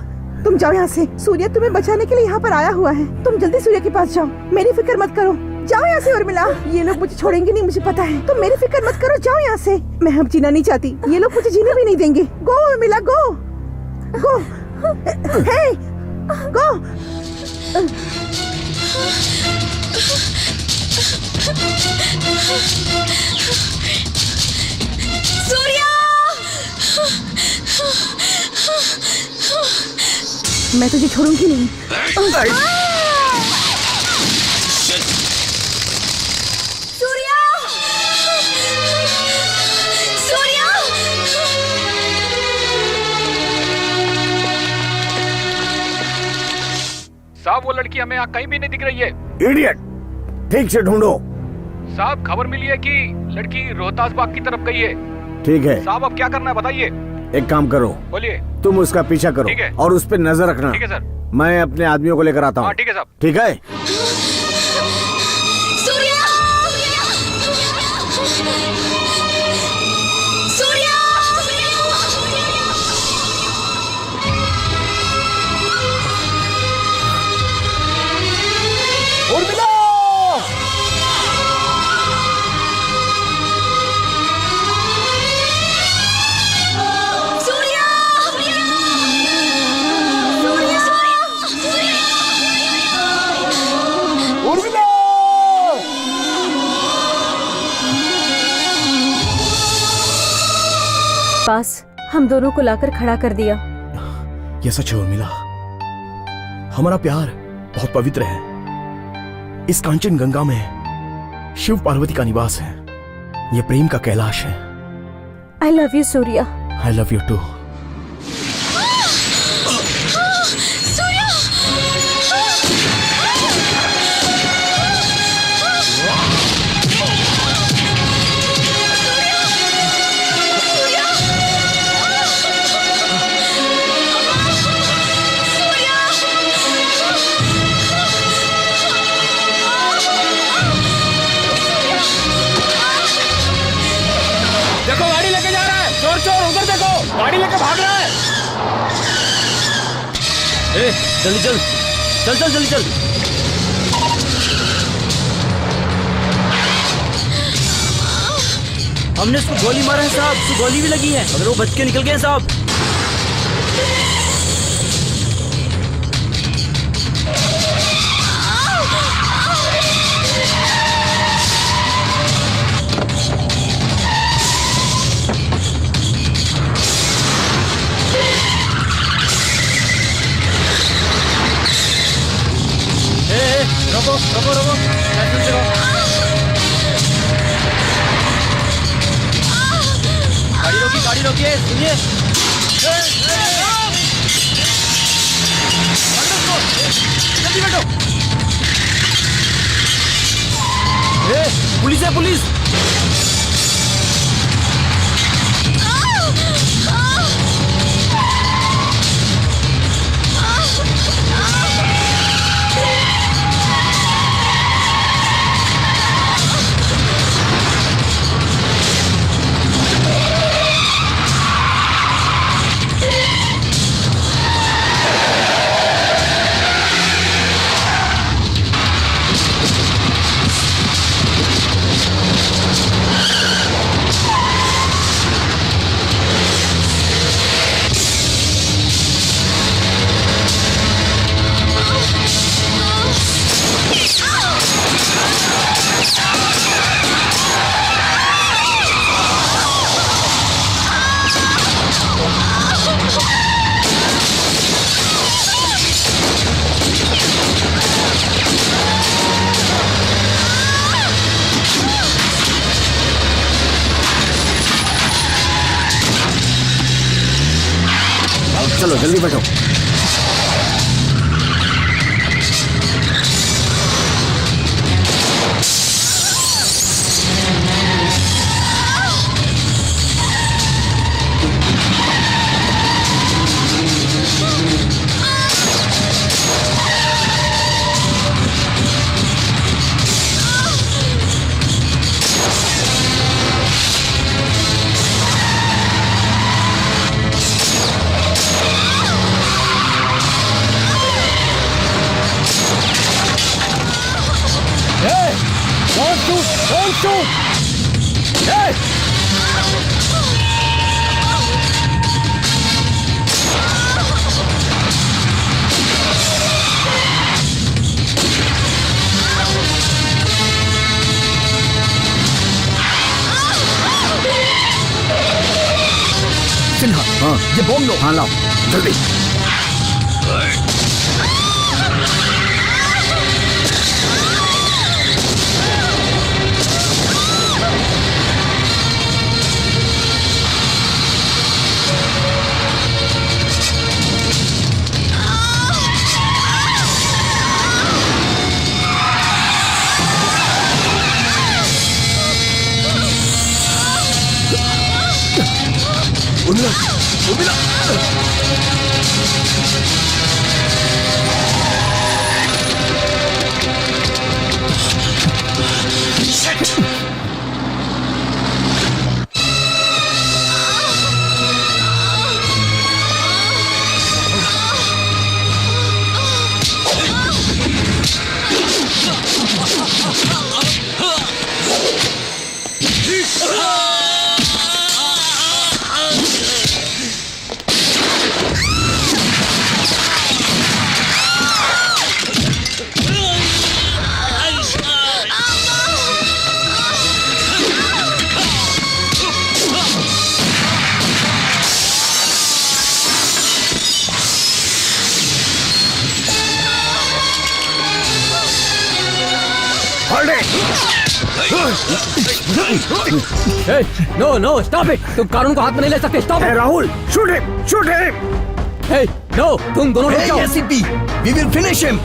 तुम जाओ यहाँ से। सूर्य तुम्हें बचाने के लिए यहाँ पर आया हुआ है। तुम जल्दी सूर्य के पास जाओ, मेरी फिक्र मत करो। जाओ यहाँ से उर्मिला, ये लोग मुझे छोड़ेंगे नहीं, मुझे पता है। तुम मेरी फिक्र मत करो, जाओ यहाँ से। मैं अब जीना नहीं चाहती, ये लोग मुझे जीने भी नहीं देंगे। गो उर्मिला, गो गो। हे, गो। सूर्या! मैं तुझे छोड़ूंगी नहीं। सूर्या! सूर्या! साहब, वो लड़की हमें यहाँ कहीं भी नहीं दिख रही है। इडियट, ठीक से ढूंढो। साहब, खबर मिली है कि लड़की रोहतास बाग की तरफ गई है। ठीक है साहब, अब क्या करना है बताइए। एक काम करो, बोलिए। तुम उसका पीछा करो। ठीक है। और उस पर नजर रखना। ठीक है सर। मैं अपने आदमियों को लेकर आता हूँ। हाँ, ठीक है साहब। ठीक है। सूर्या! सूर्या! उर्मिला! पास हम दोनों को लाकर खड़ा कर दिया। यह सच है उर्मिला, हमारा प्यार बहुत पवित्र है। इस कांचन गंगा में शिव पार्वती का निवास है। यह प्रेम का कैलाश है। I love you Surya. I love you too. देखो गाड़ी लेके जा रहा है, चोर चोर उधर देखो, गाड़ी लेके भाग रहा है। ए, जल्दी चल, चल चल जल्दी चल। हमने उसको गोली मारा है साहब, उसको गोली भी लगी है, मगर वो बच के निकल गए हैं साहब। रोको रोको रोको, लाइसेंस दिखाओ। गाड़ी रोकिए, सुनिए। जल्दी बैठो। पुलिस है, पुलिस। चलो जल्दी बैठो। Don't shoot! Hey! सिन्हा, हाँ, ये बॉम्ब लो। हाँ लाओ, जल्दी। Urmila, Urmila. No no stop it, तुम कानून को हाथ में नहीं ले सकते। Stop it Rahul, shoot him, shoot him. Hey no, तुम दोनों रुक जाओ। ACP, we will finish him.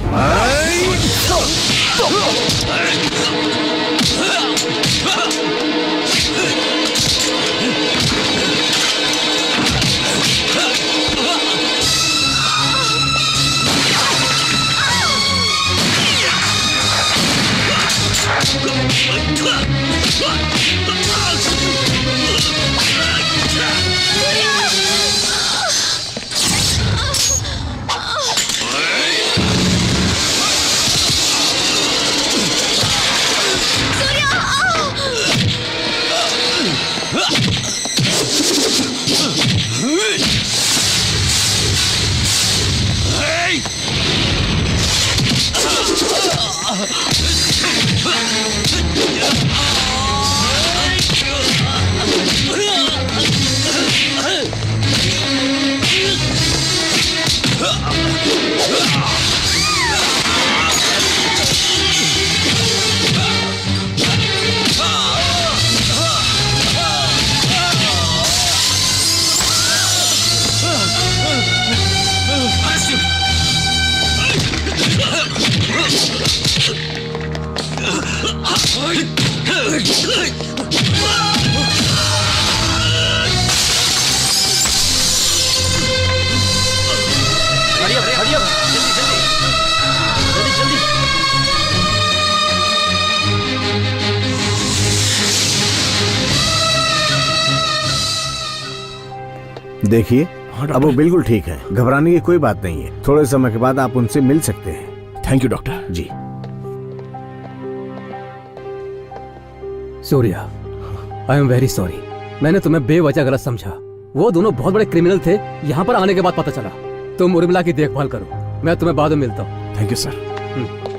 देखिए, अब वो बिल्कुल ठीक है, घबराने की कोई बात नहीं है। थोड़े समय के बाद आप उनसे मिल सकते हैं। Thank you doctor. जी। Surya, I am very sorry, मैंने तुम्हें बेवजह गलत समझा। वो दोनों बहुत बड़े क्रिमिनल थे, यहाँ पर आने के बाद पता चला। तुम उर्मिला की देखभाल करो, मैं तुम्हें बाद में मिलता हूँ। Thank you sir.